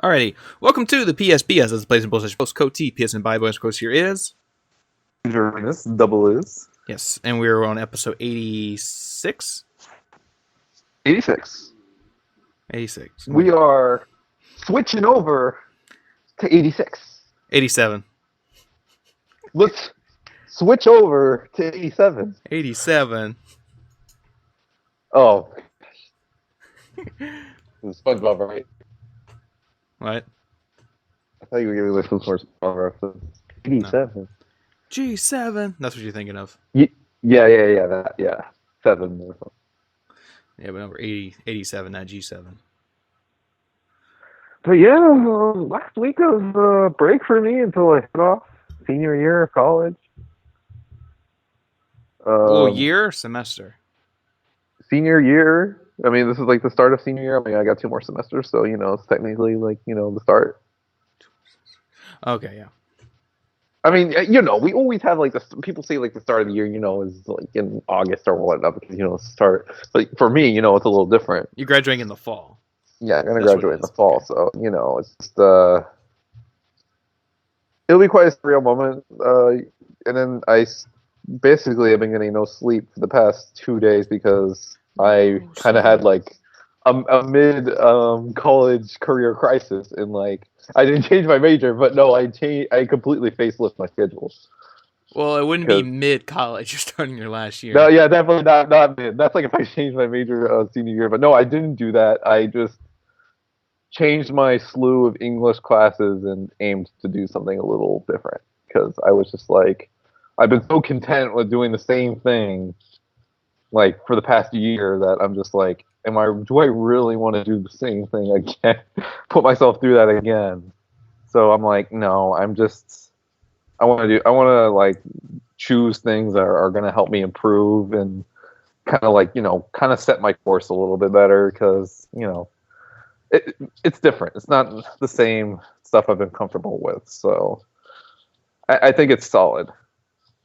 Alrighty, welcome to the PSBS. As the place in PlayStation Post Code T. PS and By Boys Coast here is This double is yes, and we're on episode 86. 86. 86. We are switching over to 86. 87. Let's switch over to 87. 87. Oh. SpongeBob, right? What? I thought you were giving me some sort of SpongeBob reference. 87. G7. That's what you're thinking of. Yeah, that. 7. Yeah, but number 87, not G7. But yeah, last week was a break for me until I hit off senior year of college. Year or semester? Senior year. I mean, this is like the start of senior year. I mean, I got 2 more semesters, so it's technically like the start. Okay, yeah. I mean, we always have like people say like the start of the year, is like in August or whatnot because it's the start. But for me, it's a little different. You're graduating in the fall. Yeah, I'm gonna graduate in the fall, so it's just it'll be quite a surreal moment. And then basically I've been getting no sleep for the past 2 days because I kind of had like a mid college career crisis, and like I didn't change my major, but no, I completely facelift my schedule. Well, it wouldn't be mid college. You're starting your last year. No, yeah, definitely not mid. That's like if I changed my major senior year, but no, I didn't do that. I just changed my slew of English classes and aimed to do something a little different because I was just like, I've been so content with doing the same thing like for the past year that I'm just like, do I really want to do the same thing again? Put myself through that again. So I'm like, no, I want to like choose things that are going to help me improve and kind of like, kind of set my course a little bit better because, it's different. It's not the same stuff I've been comfortable with. So I think it's solid.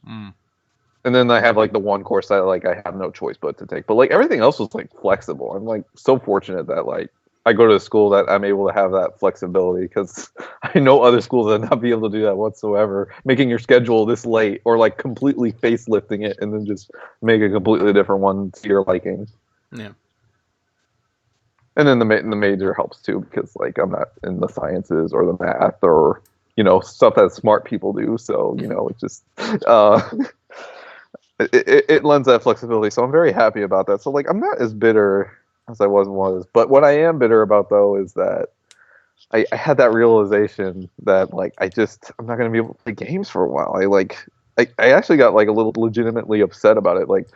Mm. And then I have like the one course that like I have no choice but to take. But like everything else was like flexible. I'm like so fortunate that like I go to a school that I'm able to have that flexibility because I know other schools that not be able to do that whatsoever. Making your schedule this late or like completely facelifting it and then just make a completely different one to your liking. Yeah. And then the major helps too because like I'm not in the sciences or the math or stuff that smart people do. So it just it lends that flexibility. So I'm very happy about that. So like I'm not as bitter as I was. But what I am bitter about though is that I had that realization that like I'm not gonna be able to play games for a while. I actually got like a little legitimately upset about it. Like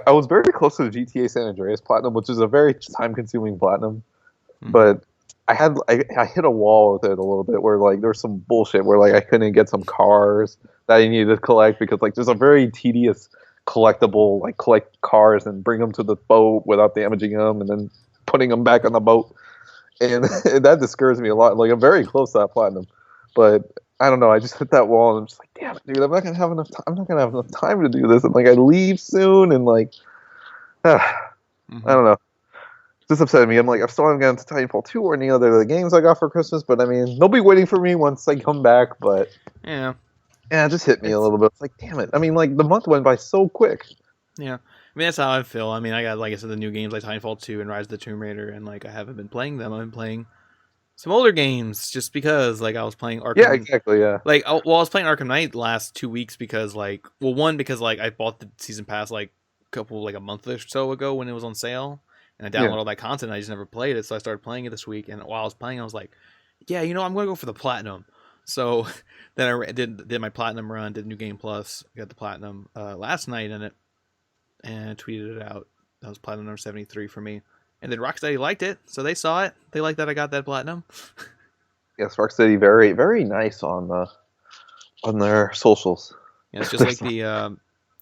I was very close to the GTA San Andreas platinum, which is a very time-consuming platinum. Mm-hmm. But I hit a wall with it a little bit where like there's some bullshit where like I couldn't get some cars that I needed to collect because like there's a very tedious collectible, like collect cars and bring them to the boat without damaging them and then putting them back on the boat. And that discouraged me a lot. Like I'm very close to that platinum, but I don't know. I just hit that wall, and I'm just like, damn it, dude! I'm not gonna have enough time. I'm not gonna have enough time to do this. And like, I leave soon, and like, I don't know. This upset me. I'm like, I still haven't gotten to Titanfall 2 or any other of the games I got for Christmas. But I mean, they'll be waiting for me once I come back. But yeah, it just hit me a little bit. It's like, damn it. I mean, like the month went by so quick. Yeah. I mean, that's how I feel. I mean, I got, like I said, the new games like Titanfall 2 and Rise of the Tomb Raider, and like I haven't been playing them. I've been playing some older games just because like I was playing Arkham. Yeah, exactly. Yeah. Like, I was playing Arkham Knight the last 2 weeks because like, because like I bought the season pass like a month or so ago when it was on sale, and I downloaded all that content. And I just never played it, so I started playing it this week. And while I was playing, I was like, yeah, I'm gonna go for the platinum. So then I did my platinum run, did New Game Plus, got the platinum last night in it, and tweeted it out. That was platinum number 73 for me. And then Rocksteady liked it, so they saw it. They liked that I got that platinum. Yes, Rocksteady very, very nice on their socials. Yeah, it's just like the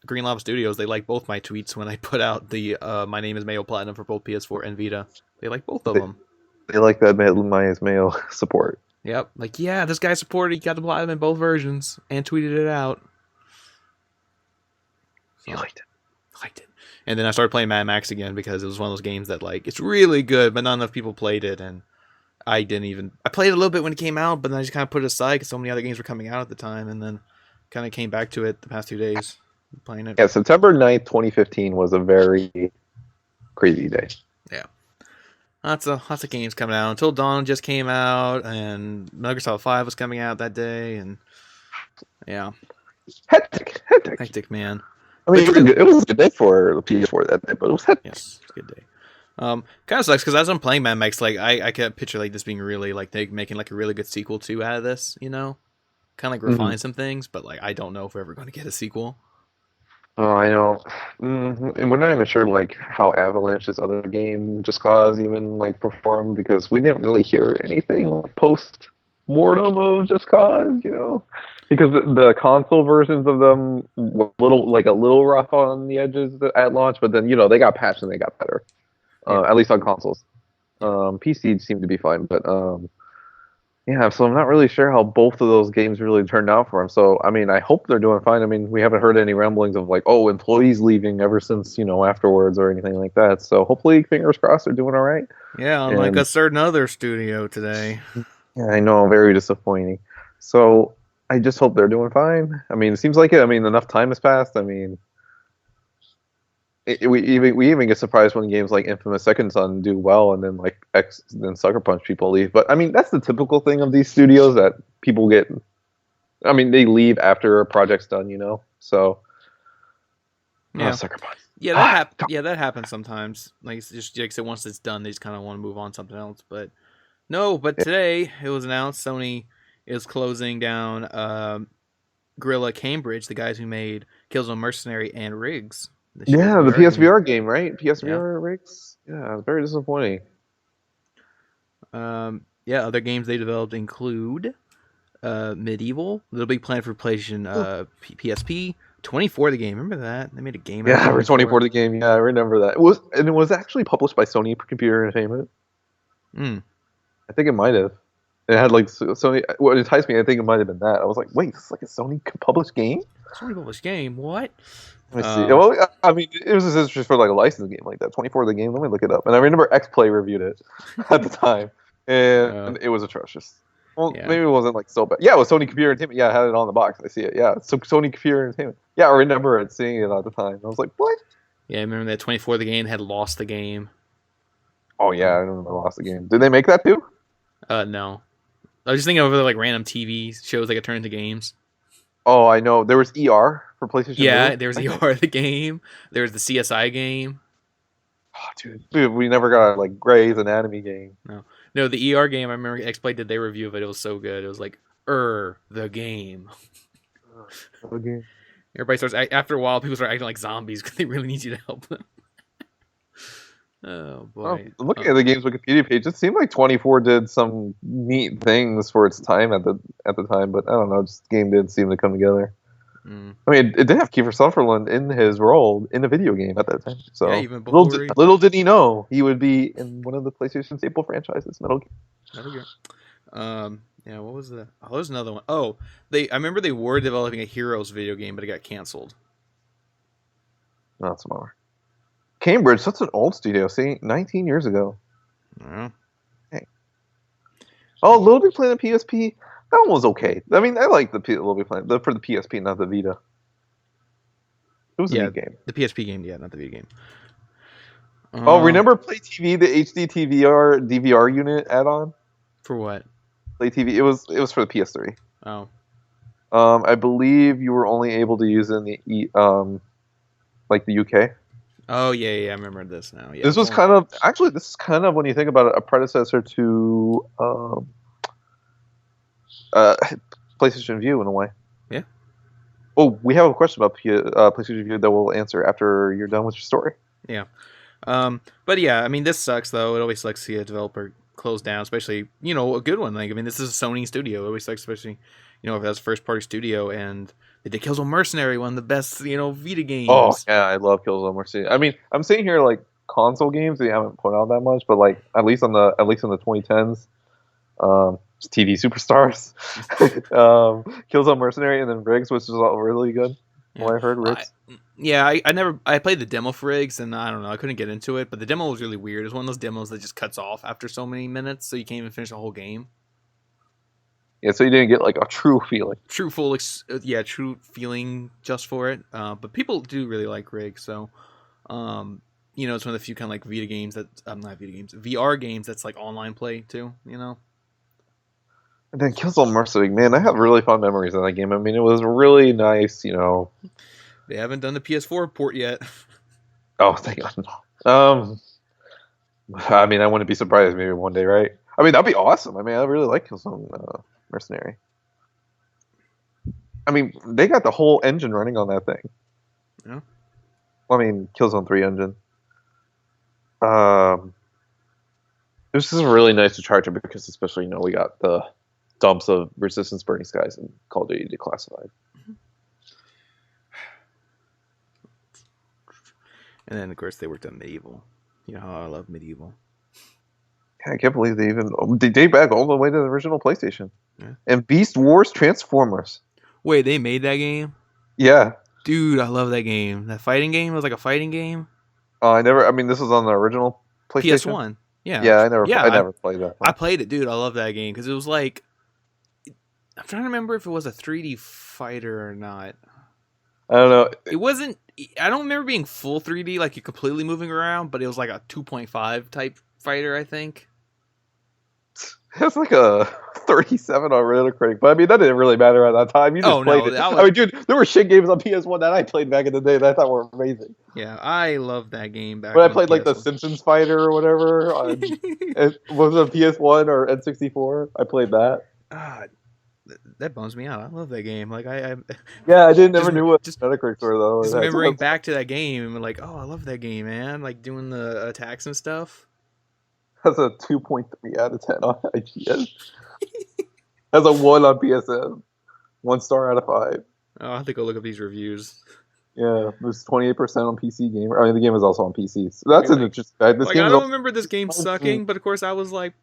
Green Lava Studios. They like both my tweets when I put out the My Name is Mayo Platinum for both PS4 and Vita. They like both of them. They like that My is Mayo support. Yep. Like, yeah, this guy supported. He got the platinum in both versions and tweeted it out. So, you liked it. I liked it. And then I started playing Mad Max again because it was one of those games that, like, it's really good, but not enough people played it. And I played a little bit when it came out, but then I just kind of put it aside because so many other games were coming out at the time, and then kind of came back to it the past 2 days playing it. Yeah, September 9th, 2015 was a very crazy day. Yeah. Lots of games coming out. Until Dawn just came out, and Metal Gear Solid 5 was coming out that day, and yeah. Hectic, man. I mean, it was a good day for the PS4 that day, but it was hectic. Yes, it's a good day. Kind of sucks because as I'm playing Mad Max, like I can picture like this being really like they making like a really good sequel too out of this, you know, kind of like refine some things, but like I don't know if we're ever going to get a sequel. Oh, I know, and we're not even sure like how Avalanche's other game, Just Cause, even like performed because we didn't really hear anything like, post mortem of Just Cause, you know, because the console versions of them were a little rough on the edges at launch, but then they got patched and they got better. At least on consoles. PC seemed to be fine, but yeah, so I'm not really sure how both of those games really turned out for them. So, I mean, I hope they're doing fine. I mean, we haven't heard any ramblings of like, oh, employees leaving ever since, afterwards or anything like that. So hopefully, fingers crossed, they're doing all right. Yeah, unlike a certain other studio today. Yeah, I know, very disappointing. So I just hope they're doing fine. I mean, it seems like it. I mean, enough time has passed. I mean, we even get surprised when games like Infamous Second Son do well, and then then Sucker Punch people leave. But I mean, that's the typical thing of these studios that people get. I mean, they leave after a project's done, So yeah, Sucker Punch. Yeah, that happens sometimes. Like it's just like once it's done, they just kind of want to move on to something else. But today it was announced Sony is closing down Guerrilla Cambridge, the guys who made Killzone Mercenary and Riggs. Yeah, the PSVR game, right? PSVR Riggs. Yeah, very disappointing. Other games they developed include Medieval. Little big plan for PlayStation, PSP. 24 the game. Remember that? They made a game. Yeah, 24 the game. Yeah, I remember that. It was actually published by Sony Computer Entertainment. I think it might have. It had like Sony. What enticed me, I think it might have been that. I was like, wait, this is like a Sony published game? Sony published game? What? Let me see. Well, I mean, it was just for like a licensed game like that. 24 the game. Let me look it up. And I remember XPlay reviewed it at the time, and it was atrocious. Well, maybe it wasn't like so bad. Yeah, it was Sony Computer Entertainment. Yeah, I had it on the box. I see it. Yeah, so Sony Computer Entertainment. Yeah, I remember seeing it at the time. I was like, what? Yeah, I remember that 24 the game had lost the game. Oh yeah, I remember lost the game. Did they make that too? No. I was just thinking of like random TV shows that could turn into games. Oh, I know. There was ER for PlayStation. Yeah, there was ER the game. There was the CSI game. Oh, dude, we never got a like Grey's Anatomy game. No, the ER game. I remember XPlay did their review of it. It was so good. It was like the game. Okay. Everybody starts after a while. People start acting like zombies because they really need you to help them. Oh boy! Looking at the game's Wikipedia page, it seemed like 24 did some neat things for its time at the time, but I don't know. Just the game didn't seem to come together. I mean, it did have Kiefer Sutherland in his role in a video game at that time. So even before little did he know he would be in one of the PlayStation staple franchises, Metal Gear. Yeah, what was the? Oh, there's another one. Oh, I remember they were developing a Heroes video game, but it got canceled. Not smaller. Cambridge, such an old studio. See, 19 years ago. Yeah. Hey. Oh, Little Big Planet PSP. That one was okay. I mean, I like the Little Big Planet for the PSP, not the Vita. It was a neat game. The PSP game, yeah, not the Vita game. Remember Play TV, the HD DVR unit add-on? For what? Play TV. It was for the PS3. Oh. I believe you were only able to use it in the the UK. Oh yeah, I remember this now. Yeah, this is kind of when you think about it, a predecessor to PlayStation View in a way. Yeah. Oh, we have a question about PlayStation View that we'll answer after you're done with your story. Yeah. But yeah, I mean, this sucks though. It always sucks to see a developer close down, especially a good one. Like, I mean, this is a Sony studio. It always sucks, especially if that's a first party studio and they did Killzone Mercenary, one of the best Vita games. Oh yeah, I love Killzone Mercenary. I mean, I'm sitting here like console games they haven't put out that much, but like at least in the 2010s, TV superstars, Killzone Mercenary, and then Riggs, which is all really good. What I heard, I, Riggs. yeah, I played the demo for Riggs, and I don't know, I couldn't get into it, but the demo was really weird. It's one of those demos that just cuts off after so many minutes, so you can't even finish the whole game. Yeah, so you didn't get like a true feeling. True true feeling just for it. But people do really like Riggs, so it's one of the few kind of like Vita games that not Vita games, VR games that's like online play too. And then Killzone Mercenary, man, I have really fond memories of that game. I mean, it was really nice, They haven't done the PS4 port yet. Oh, thank God. I mean, I wouldn't be surprised maybe one day, right? I mean, that'd be awesome. I mean, I really like Killzone Mercenary. I mean, they got the whole engine running on that thing. Yeah. I mean, Killzone 3 engine. It was just really nice to charge it because, especially, we got the dumps of Resistance Burning Skies and Call of Duty Declassified. And then, of course, they worked on Medieval. You know how I love Medieval. Yeah, I can't believe they date back all the way to the original PlayStation. Yeah. And Beast Wars Transformers. Wait, they made that game? Yeah. Dude, I love that game. That fighting game was like a fighting game. I mean, this was on the original PlayStation. PS1. Yeah. Yeah, I never played that. I played it, dude. I love that game because it was like, I'm trying to remember if it was a 3D fighter or not. I don't know. It wasn't. I don't remember being full 3D, like you're completely moving around, but it was like a 2.5 type fighter, I think. It's like a 37 on Metacritic, but I mean that didn't really matter at that time. You just played it. I mean, dude, there were shit games on PS1 that I played back in the day that I thought were amazing. Yeah, I loved that game back. When I played like the Simpsons fighter or whatever, it was a PS1 or N64. I played that. That bums me out. I love that game. Like I never knew what Metacritics were though. Just remembering back to that game and like, oh, I love that game, man. Like doing the attacks and stuff. That's a 2.3 out of 10 on IGN. That's a 1 on PSN. 1 star out of 5. Oh, I have to go look up these reviews. Yeah, it was 28% on PC Gamer. I mean, the game is also on PC. So that's an interesting. I don't remember this game sucking, but of course I was like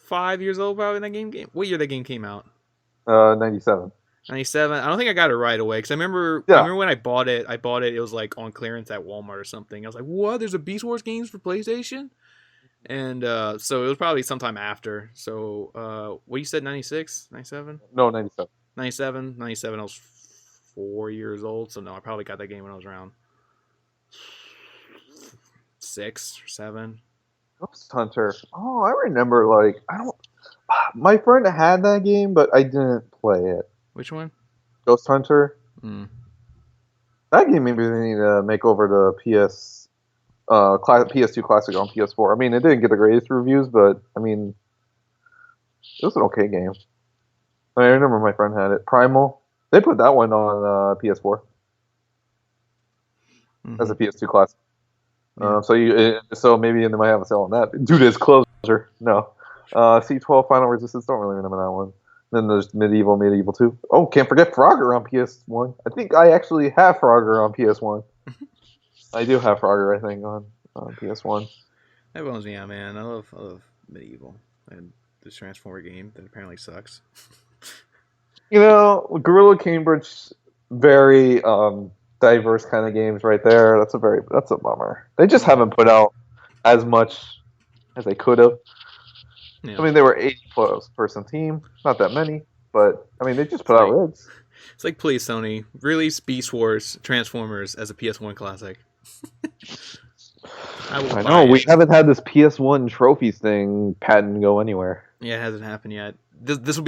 5 years old probably when that game. What year that game came out? 97. 97. I don't think I got it right away because I remember when I bought it. It was like on clearance at Walmart or something. I was like, "What? There's a Beast Wars games for PlayStation?" And so it was probably sometime after. So what you said, 96, 97? No, 97. 97. 97. I was 4 years old, so no, I probably got that game when I was around 6 or 7. Ghost Hunter. Oh, I remember. My friend had that game, but I didn't play it. Which one? Ghost Hunter. Mm. That game maybe they need to make over to PS2 Classic on PS4. I mean, it didn't get the greatest reviews, but I mean, it was an okay game. I remember my friend had it. Primal. They put that one on PS4 as a PS2 Classic. Yeah. So maybe they might have a sale on that. Dude, it's closer. No. C12 Final Resistance. Don't really remember that one. Then there's Medieval 2. Oh, can't forget Frogger on PS1. I think I actually have Frogger on PS1. I do have Frogger, I think, on PS1. That bums me out, man. I love Medieval and this Transformer game that apparently sucks. Guerrilla Cambridge, very diverse kind of games right there. That's a bummer. They just haven't put out as much as they could have. Yeah. I mean, they were 80+ person team, not that many, but I mean, they just put out Rigs. It's like, please, Sony, release Beast Wars Transformers as a PS1 classic. I know we haven't had this PS1 trophies thing patent go anywhere. Yeah, it hasn't happened yet. This will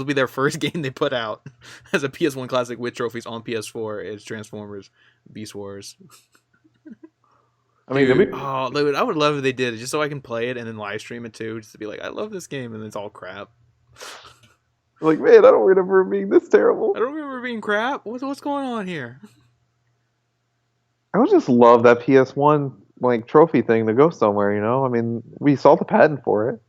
be their first game they put out as a PS1 classic with trophies on PS4. It's Transformers Beast Wars. I mean, dude, I would love if they did it just so I can play it and then live stream it too, just to be like, I love this game, and it's all crap. Like, man, I don't remember it being this terrible. I don't remember it being crap. What's going on here? I would just love that PS1 trophy thing to go somewhere. I mean, we saw the patent for it.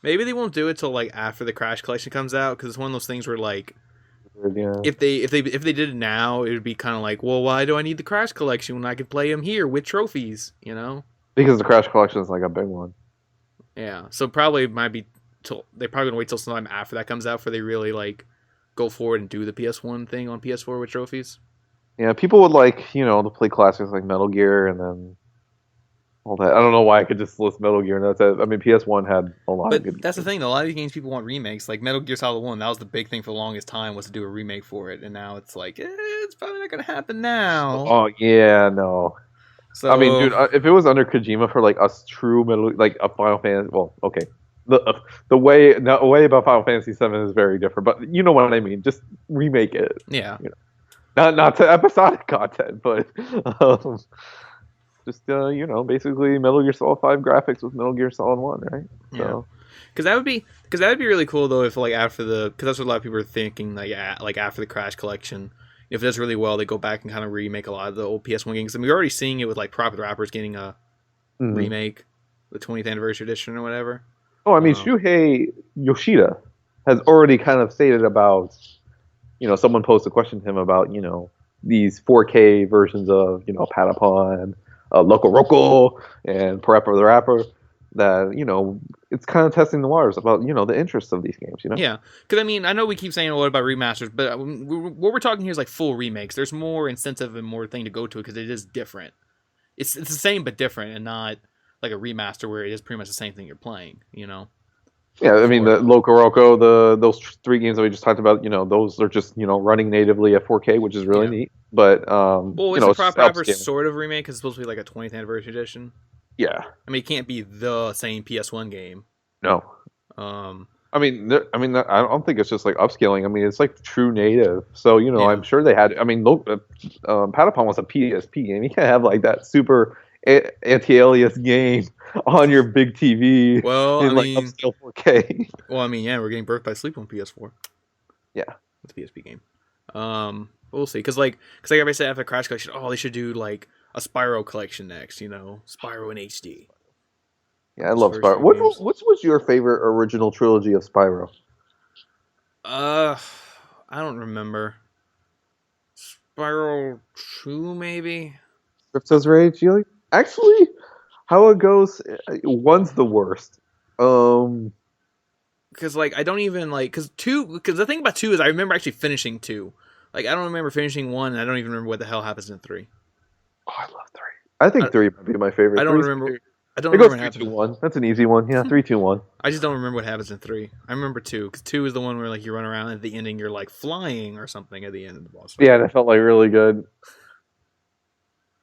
Maybe they won't do it till after the Crash Collection comes out, because it's one of those things where yeah. if they did it now, it would be kind of like, well, why do I need the Crash Collection when I could play them here with trophies? Because the Crash Collection is a big one. Yeah, so probably might be they're probably gonna wait till sometime after that comes out for they really go forward and do the PS1 thing on PS4 with trophies. Yeah, people would like, to play classics like Metal Gear and then all that. I don't know why I could just list Metal Gear and that's it. I mean, PS1 had a lot of But good that's the games. thing, though. A lot of these games people want remakes. Like Metal Gear Solid 1, that was the big thing for the longest time was to do a remake for it. And now it's like, it's probably not going to happen now. Oh yeah, no. I mean, So, dude, if it was under Kojima for like a true Metal, like a Final Fantasy, well, okay, the way about Final Fantasy VII is very different, but you know what I mean. Just remake it. yeah. You know, not to episodic content, but um, just basically Metal Gear Solid 5 graphics with Metal Gear Solid 1, right? Yeah. So Because that would be really cool, though, if, like, after because that's what a lot of people are thinking, like after the Crash Collection. If it does really well, they go back and kind of remake a lot of the old PS1 games. I mean, we're already seeing it with, like, Private Rappers getting a mhm. remake, the 20th anniversary edition or whatever. Oh, I mean, Um, Shuhei Yoshida has already kind of stated about, someone posed a question to him about, these 4K versions of, Patapon, Loco Roco, and Parappa the Rapper, that, it's kind of testing the waters about, the interests of these games. Yeah, because I mean, I know we keep saying a lot about remasters, but what we're talking here is like full remakes. There's more incentive and more thing to go to because it is different. It's the same but different, and not like a remaster where it is pretty much the same thing you're playing. Yeah, I mean, For the Loco Roco, those three games that we just talked about, those are just, running natively at 4K, which is really yeah. neat. But, Well, is the it's just Prop Rapper upscaling. sort of remake because it's supposed to be like a 20th anniversary edition? Yeah, I mean, it can't be the same PS1 game. no. Um, I don't think it's just like upscaling. I mean, it's like true native. So yeah. I'm sure they had. I mean, look, Patapon was a PSP game. You can't have like that super anti-alias game on your big TV Well, I in like mean, upscale 4K. yeah, we're getting Birth by Sleep on PS4. Yeah, It's a PSP game. We'll see. Because like I said after Crash Collection, they should do like a Spyro collection next. Spyro in HD. yeah, I Those love first Spyro. few games. What was your favorite original trilogy of Spyro? Uh, I don't remember. Spyro 2, maybe? Crypto's Rage? Actually, how it goes, one's the worst. Um, Because, like, I don't even, like, because the thing about 2 is I remember actually finishing 2. Like, I don't remember finishing 1, and I don't even remember what the hell happens in 3. oh, I love three. I I, think three might be my I favorite. don't Three's remember. I don't It remember goes what three, two, happens. one. That's an easy one. Yeah, 3-2-1. I just don't remember what happens in 3. I remember 2, because 2 is the one where, like, you run around, and at the ending, you're, like, flying or something at the end of the boss fight. Yeah, that felt like really good.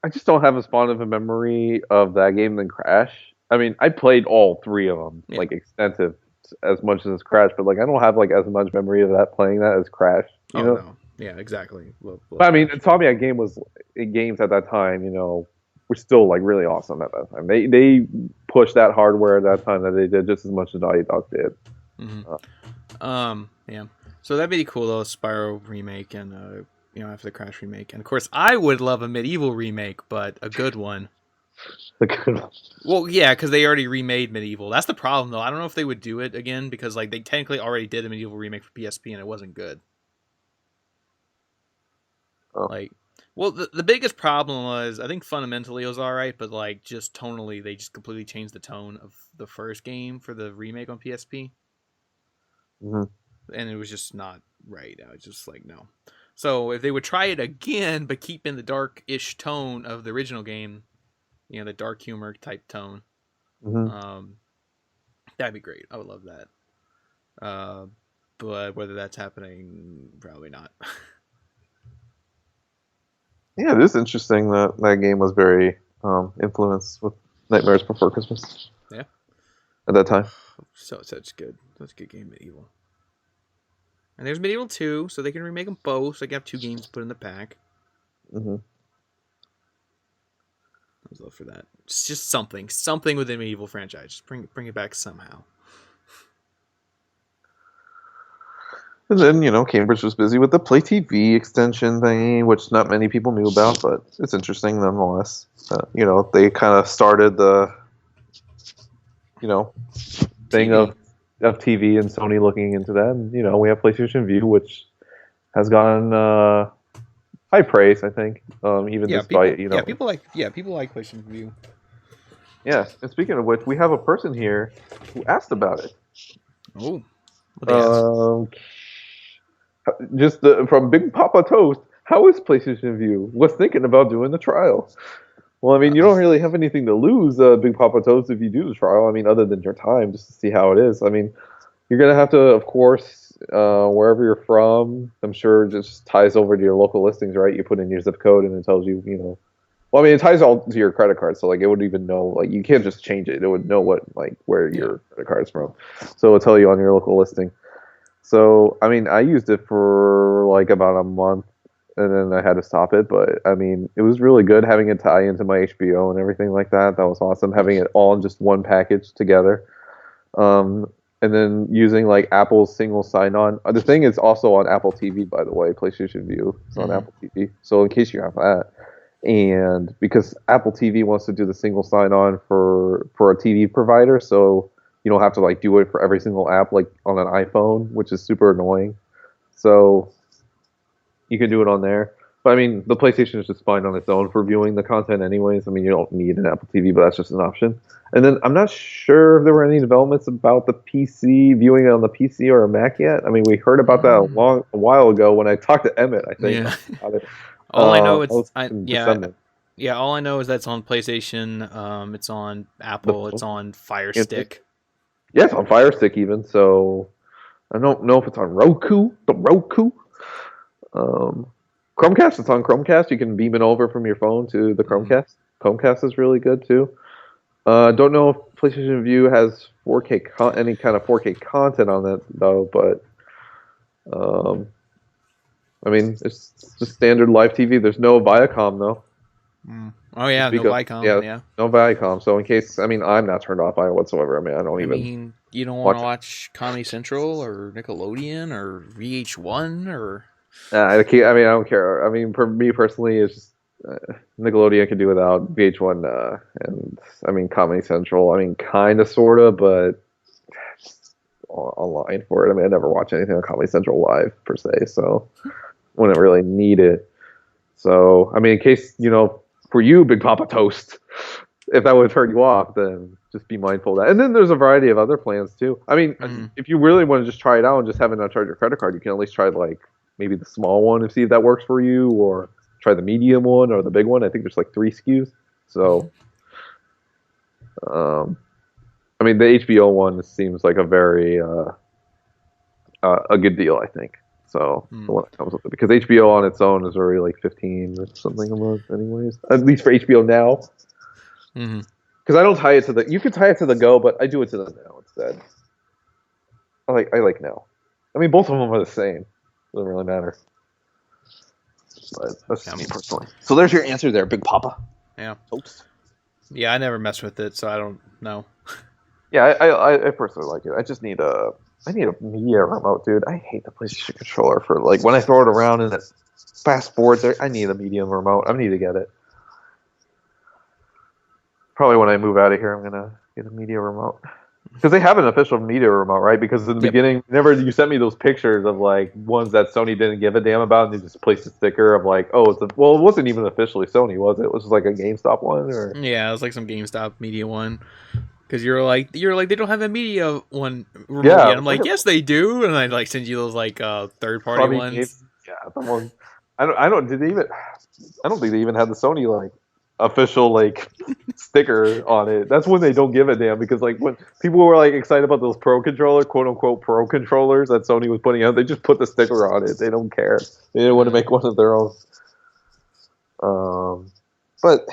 I just don't have as fond of a memory of that game than Crash. I mean, I played all three of them, Yeah. like extensive, as much as Crash, but like I don't have like as much memory of that playing that as Crash. Oh, no. Yeah, exactly. Love But I mean, Crash. Insomniac games at that time, were still like really awesome at that time. They pushed that hardware at that time that they did just as much as Naughty Dog did. Mm-hmm. Uh, Yeah. So that'd be cool though, Spyro remake and after the Crash remake, and of course I would love a Medieval remake, but a good one. Well, yeah, because they already remade Medieval. That's the problem though. I don't know if they would do it again because like they technically already did a Medieval remake for PSP and it wasn't good. oh. Like, well, the biggest problem was I think fundamentally it was all right, but like just tonally they just completely changed the tone of the first game for the remake on PSP. Mm-hmm. And it was just not right. I was just like, no. So if they would try it again, but keep in the dark-ish tone of the original game, the dark humor type tone, Mm-hmm. that'd be great. I would love that. But whether that's happening, probably not. Yeah, it is interesting that that game was very influenced with Nightmares Before Christmas. Yeah. At that time. So such a good game, Medieval. And there's Medieval 2, so they can remake them both. So they can have two games put in the pack. Mm-hmm. I was love for that. It's just something within the Medieval franchise. Just bring it back somehow. And then, Cambridge was busy with the Play TV extension thing, which not many people knew about, but it's interesting nonetheless. They kind of started the, thing TV. of TV and Sony looking into that. And, we have PlayStation View, which has gotten high praise, I think, even despite, people like PlayStation View. Yeah, and speaking of which, we have a person here who asked about it. Oh. What they asked? Just from Big Papa Toast, how is PlayStation View? Was thinking about doing the trial. Well, I mean, you don't really have anything to lose, Big Papa Toast, if you do the trial. I mean, other than your time, just to see how it is. I mean, you're gonna have to, of course, wherever you're from. I'm sure it just ties over to your local listings, right? You put in your zip code, and it tells you, you know. Well, I mean, it ties all to your credit card, so like it would even know, like you can't just change it. It would know what like where your credit card's from, so it'll tell you on your local listing. So, I mean, I used it for like about a month, and then I had to stop it. But I mean, it was really good having it tie into my HBO and everything like that. That was awesome. Having it all in just one package together. And then using like Apple's single sign-on. The thing is also on Apple TV, by the way. PlayStation View is on Apple TV. So in case you have that, and because Apple TV wants to do the single sign-on for a TV provider, so you don't have to like do it for every single app like on an iPhone, which is super annoying. So you can do it on there. But I mean, the PlayStation is just fine on its own for viewing the content anyways. I mean, you don't need an Apple TV, but that's just an option. And then I'm not sure if there were any developments about the PC, viewing it on the PC or a Mac yet. I mean, we heard about that a while ago when I talked to Emmett, I think. Yeah. About it. All I know December. yeah. All I know is that's on PlayStation. It's on Apple. It's on Fire Stick. Yeah, it's on Fire Stick even. So I don't know if it's on Roku. The Roku. Chromecast. It's on Chromecast. You can beam it over from your phone to the Chromecast. Chromecast is really good too. Don't know if PlayStation View has 4K any kind of 4K content on it though, but I mean it's just standard live TV. There's no Viacom though. Oh yeah, no Viacom. Yeah, no Viacom. So in case, I mean, I'm not turned off by it whatsoever. I mean, I mean, you don't want to watch Comedy Central or Nickelodeon or VH1 or. I don't care. I mean, for me personally, it's just Nickelodeon could do without VH1, and I mean Comedy Central. I mean, kind of, sorta, but online for it. I mean, I never watch anything on Comedy Central live per se, so wouldn't really need it. So, I mean, in case for you, Big Papa Toast, if that would turn you off, then just be mindful of that. And then there's a variety of other plans too. I mean, if you really want to just try it out and just have it not charge your credit card, you can at least try like maybe the small one and see if that works for you, or try the medium one or the big one. I think there's like 3 SKUs. So, I mean, the HBO one seems like a very a good deal, I think. So the one that comes with it, because HBO on its own is already like 15 or something a month, anyways. At least for HBO Now. Because I don't tie it to the. You can tie it to the Go, but I do it to the Now instead. I like Now. I mean, both of them are the same. Doesn't really matter. But that's me personally. So there's your answer there, Big Papa. Yeah. Oops. Yeah, I never messed with it, so I don't know. Yeah, I personally like it. I just need a media remote, dude. I hate the PlayStation controller for like when I throw it around and it fast forwards. I need a medium remote. I need to get it. Probably when I move out of here, I'm gonna get a media remote. Because they have an official media remote, right? Because in the beginning, you sent me those pictures of like ones that Sony didn't give a damn about, and they just placed a sticker of like, oh, it wasn't even officially Sony, was it? It was just like a GameStop one, or yeah, it was like some GameStop media one. Because you're like they don't have a media one remote yet. I'm like, yes, they do, and I like send you those like third party ones. Games. Yeah, the one. I don't think they even had the Sony like official like sticker on it. That's when they don't give a damn, because like when people were like excited about those quote unquote pro controllers that Sony was putting out, they just put the sticker on it. They don't care. They didn't want to make one of their own. But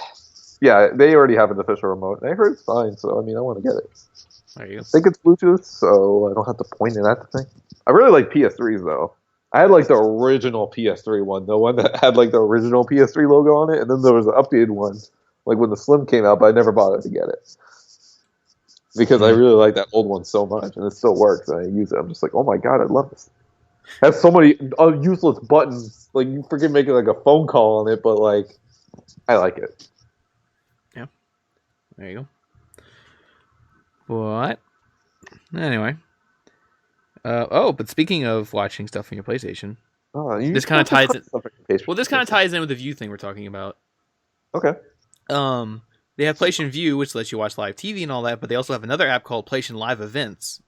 yeah, they already have an official remote, and I heard it's fine. So I mean, I want to get it. There you go. I think it's Bluetooth, so I don't have to point it at the thing. I really like PS3s though. I had like the original PS3 one, the one that had like the original PS3 logo on it, and then there was an updated one, like when the Slim came out, but I never bothered to get it because I really like that old one so much, and it still works, and I use it. I'm just like, oh my god, I love this. It has so many useless buttons, like you freaking make it like a phone call on it, but like I like it. Yeah, there you go. What? Anyway. But speaking of watching stuff on your PlayStation, this kind of ties in. Well, this kind of ties in with the View thing we're talking about. Okay. They have PlayStation View, which lets you watch live TV and all that, but they also have another app called PlayStation Live Events.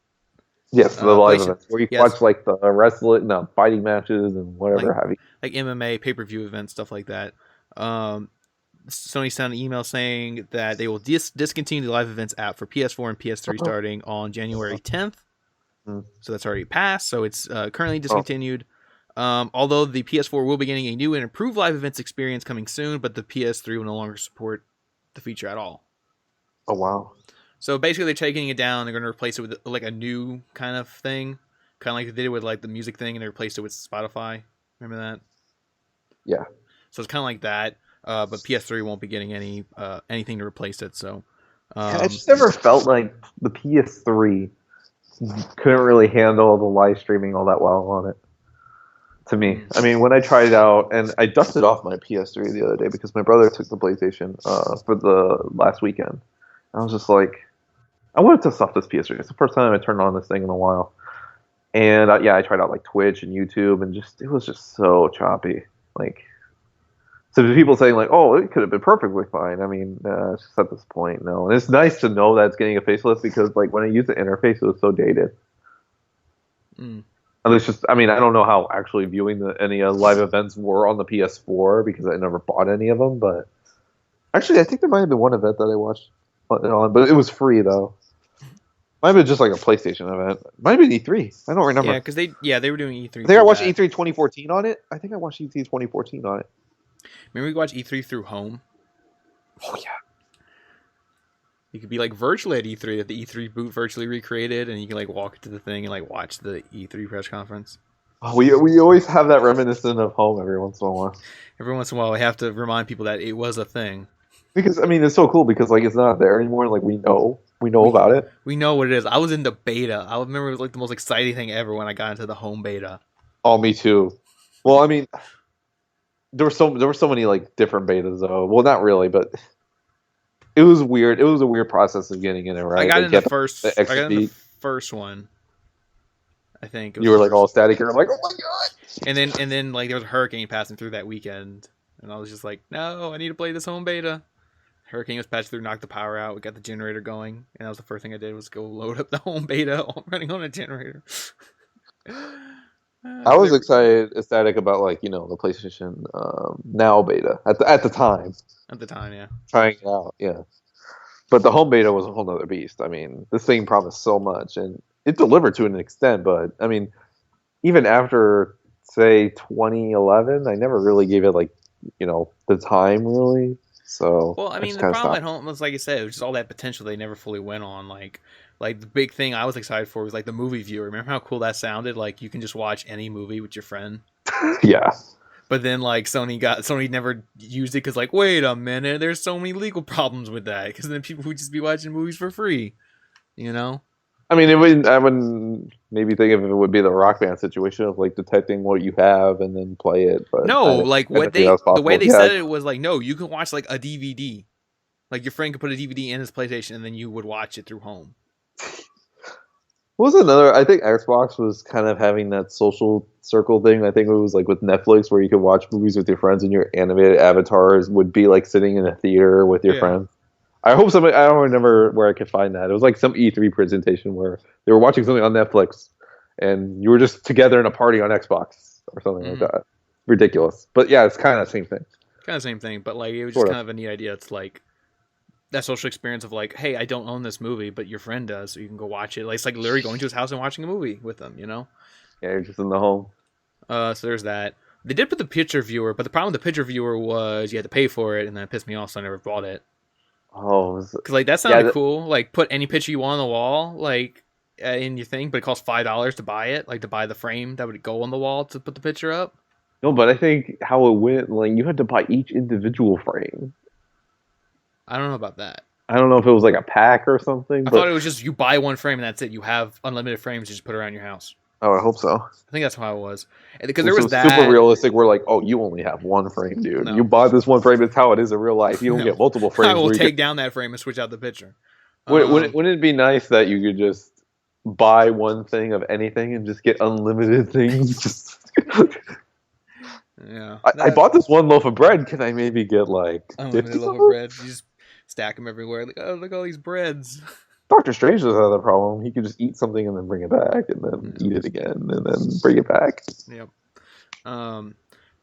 Yes, the live PlayStation. events where you can Yes, watch like the wrestling, no, fighting matches and like whatever have you. MMA pay per view events, stuff like that. Um, Sony sent an email saying that they will discontinue the live events app for PS4 and PS3 starting on January 10th. Mm. So that's already passed. So it's currently Oh, discontinued. Although the PS4 will be getting a new and improved live events experience coming soon, but the PS3 will no longer support the feature at all. oh wow. So basically, they're taking it down. They're going to replace it with like a new kind of thing, kind of like they did with like the music thing, and they replaced it with Spotify. Remember that? Yeah. So it's kind of like that. But PS3 won't be getting anything to replace it. So I just never felt like the PS3 couldn't really handle the live streaming all that well on it. To me, I mean, when I tried it out, and I dusted off my PS3 the other day because my brother took the PlayStation for the last weekend. I was just like, I wanted to stuff this PS3. It's the first time I turned on this thing in a while, and yeah, I tried out like Twitch and YouTube, and just it was just so choppy. Like, so the people saying like, oh, it could have been perfectly fine. I mean, it's just at this point, no. And it's nice to know that it's getting a facelift because like when I used the interface, it was so dated. mm. And it's just, I mean, I don't know how actually viewing any live events were on the PS4 because I never bought any of them. But actually, I think there might have been one event that I watched on, but it was free though. Might have been just like a PlayStation event. Might have been E3. I don't remember. Yeah, because they were doing E3. I think I watched E3 2014 on it. I think I watched E3 2014 on it. Remember we watched E3 through home? Oh yeah. You could be like virtually at E3, that the E3 booth virtually recreated, and you can like walk into the thing and like watch the E3 press conference. Oh, we always have that reminiscent of home every once in a while. Every once in a while, we have to remind people that it was a thing. Because I mean, it's so cool because like it's not there anymore. Like we know about it. We know what it is. I was in the beta. I remember it was like the most exciting thing ever when I got into the home beta. Oh, me too. Well, I mean, there were so many like different betas though. Well, not really, but it was weird. It was a weird process of getting in it, right? I got like, in the first. I got in the first one. I think you were like all static. You're like, oh my god! And then like there was a hurricane passing through that weekend, and I was just like, no, I need to play this home beta. Hurricane was passed through, knocked the power out. We got the generator going, and that was the first thing I did was go load up the home beta running on a generator. I was ecstatic about like the PlayStation Now beta at the time. At the time, yeah. Trying it out, yeah. But the home beta was a whole nother beast. I mean, this thing promised so much, and it delivered to an extent. But I mean, even after say 2011, I never really gave it like the time really. So well, I mean, the problem at home was like I said, it was just all that potential they never fully went on. Like the big thing I was excited for was like the movie viewer. Remember how cool that sounded? Like you can just watch any movie with your friend. Yeah. But then like Sony never used it because like wait a minute, there's so many legal problems with that because then people would just be watching movies for free. I mean, I wouldn't maybe think of it would be the Rock Band situation of like detecting what you have and then play it. But no, like the way they yeah. said it was like, no, you can watch like a DVD. Like your friend could put a DVD in his PlayStation and then you would watch it through home. What was another? I think Xbox was kind of having that social circle thing. I think it was like with Netflix where you could watch movies with your friends and your animated avatars would be like sitting in a theater with your friends. I hope somebody. I don't remember where I could find that. It was like some E3 presentation where they were watching something on Netflix, and you were just together in a party on Xbox or something like that. Ridiculous, but yeah, it's kind of the same thing. Kind of the same thing, but like it was just kind of a neat idea. It's like that social experience of like, hey, I don't own this movie, but your friend does, so you can go watch it. Like it's like literally going to his house and watching a movie with them. Yeah, you're just in the home. So there's that. They did put the picture viewer, but the problem with the picture viewer was you had to pay for it, and then it pissed me off, so I never bought it. Oh, because like that sounded cool. Like put any picture you want on the wall, like in your thing, but it costs $5 to buy it, like to buy the frame that would go on the wall to put the picture up. No, but I think how it went, like you had to buy each individual frame. I don't know about that. I don't know if it was like a pack or something. I thought it was just you buy one frame and that's it. You have unlimited frames you just put around your house. Oh, I hope so. I think that's how it was. Because there was that super realistic. We're like, oh, you only have one frame, dude. No. You bought this one frame. It's how it is in real life. You don't get multiple frames. I will take down that frame and switch out the picture. Wouldn't it be nice that you could just buy one thing of anything and just get unlimited things? Yeah. I bought this one loaf of bread. Can I maybe get like unlimited loaf of bread? You just stack them everywhere. Like, oh, look at all these breads. Doctor Strange doesn't have that problem. He could just eat something and then bring it back, and then eat it again, and then bring it back. Yep.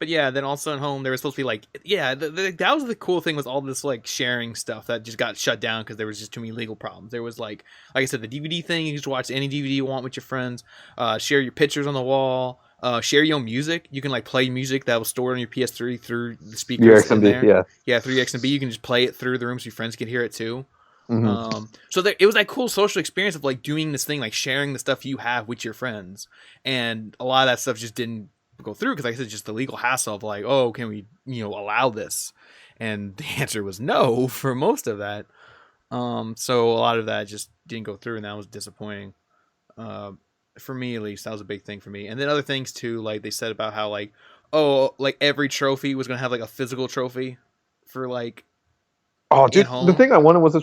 But yeah, then also at home there was supposed to be like, yeah, that was the cool thing with all this like sharing stuff that just got shut down because there was just too many legal problems. There was like I said, the DVD thing. You just watch any DVD you want with your friends. Share your pictures on the wall. Share your own music. You can like play music that was stored on your PS3 through the speakers in there. Yeah, through your XMB. You can just play it through the room so your friends can hear it too. Mm-hmm. So it was that cool social experience of like doing this thing, like sharing the stuff you have with your friends, and a lot of that stuff just didn't go through because like I said, just the legal hassle of like, oh, can we allow this? And the answer was no for most of that. So a lot of that just didn't go through, and that was disappointing. For me at least, that was a big thing for me. And then other things too, like they said about how like, oh, like every trophy was gonna have like a physical trophy for like Oh, in dude, the home. thing I wanted was the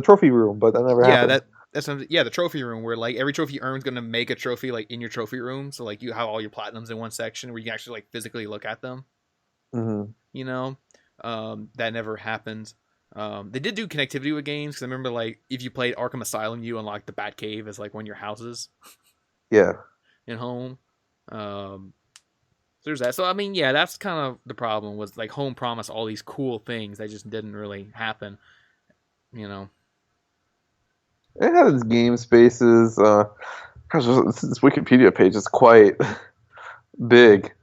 trophy room, but that never Yeah, happened. the trophy room where like every trophy you earn is gonna make a trophy like in your trophy room. So like you have all your platinums in one section where you can actually like physically look at them. Mm-hmm. You know, that never happened. They did do connectivity with games because I remember like if you played Arkham Asylum, you unlocked the Batcave as like one of your houses Yeah. in home. So there's that. So I mean, yeah, that's kind of the problem was like home promised all these cool things that just didn't really happen. You know. It had its game spaces. Gosh, this Wikipedia page is quite big.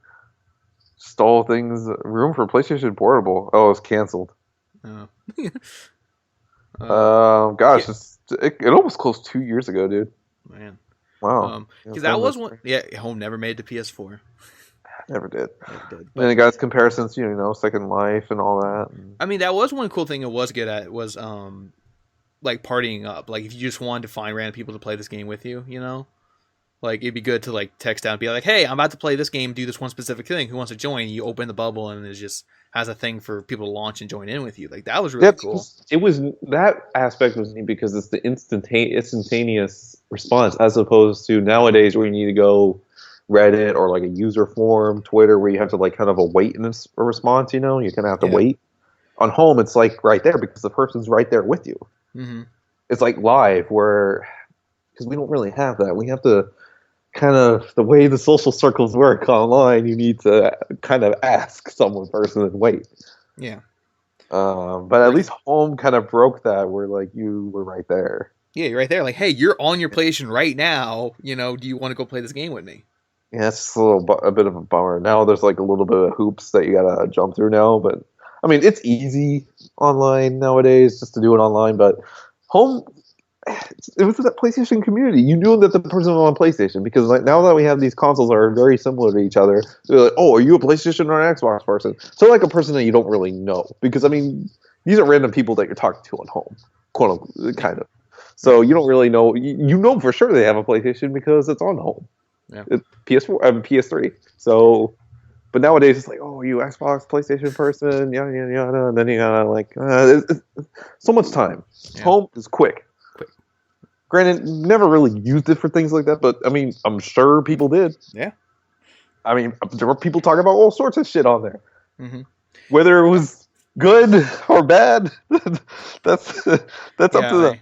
Stole things. Room for PlayStation Portable. Oh, it's canceled. Uh, Gosh, yeah, it almost closed 2 years ago, dude. man. Wow. Because that was one. Yeah, home never made the PS4. Never did. Never did. And But it got its comparisons, Second Life and all that. I mean, that was one cool thing it was good at was like partying up. Like if you just wanted to find random people to play this game with you, like it'd be good to like text out and be like, "Hey, I'm about to play this game. Do this one specific thing. Who wants to join?" You open the bubble and it just has a thing for people to launch and join in with you. Like that was really cool. It was that aspect was neat because it's the instantaneous response as opposed to nowadays where you need to go Reddit or like a user forum, Twitter, where you have to like kind of await a response. You kind of have to wait. On home, it's like right there because the person's right there with you. Mm-hmm. It's like live where because we don't really have that. We have to kind of the way the social circles work online. You need to kind of ask someone first and then wait. Yeah. But at least home kind of broke that where like you were right there. Yeah, you're right there. Like, hey, you're on your PlayStation right now. Do you want to go play this game with me? Yeah, it's just a bit of a bummer. Now there's like a little bit of hoops that you gotta jump through now, but I mean it's easy online nowadays just to do it online. But home, it was that PlayStation community. You knew that the person was on PlayStation because like now that we have these consoles that are very similar to each other, they're like, oh, are you a PlayStation or an Xbox person? So like a person that you don't really know because I mean these are random people that you're talking to on home, quote unquote, kind of. So you don't really know. You know for sure they have a PlayStation because it's on home. Yeah. It's PS4, PS3. So, but nowadays it's like, oh, you Xbox, PlayStation person, yada yada yada, and then you gotta like, it's so much time. Yeah. Home is quick. Granted, never really used it for things like that, but I mean, I'm sure people did. Yeah. I mean, there were people talking about all sorts of shit on there, whether it was good or bad. that's up to them.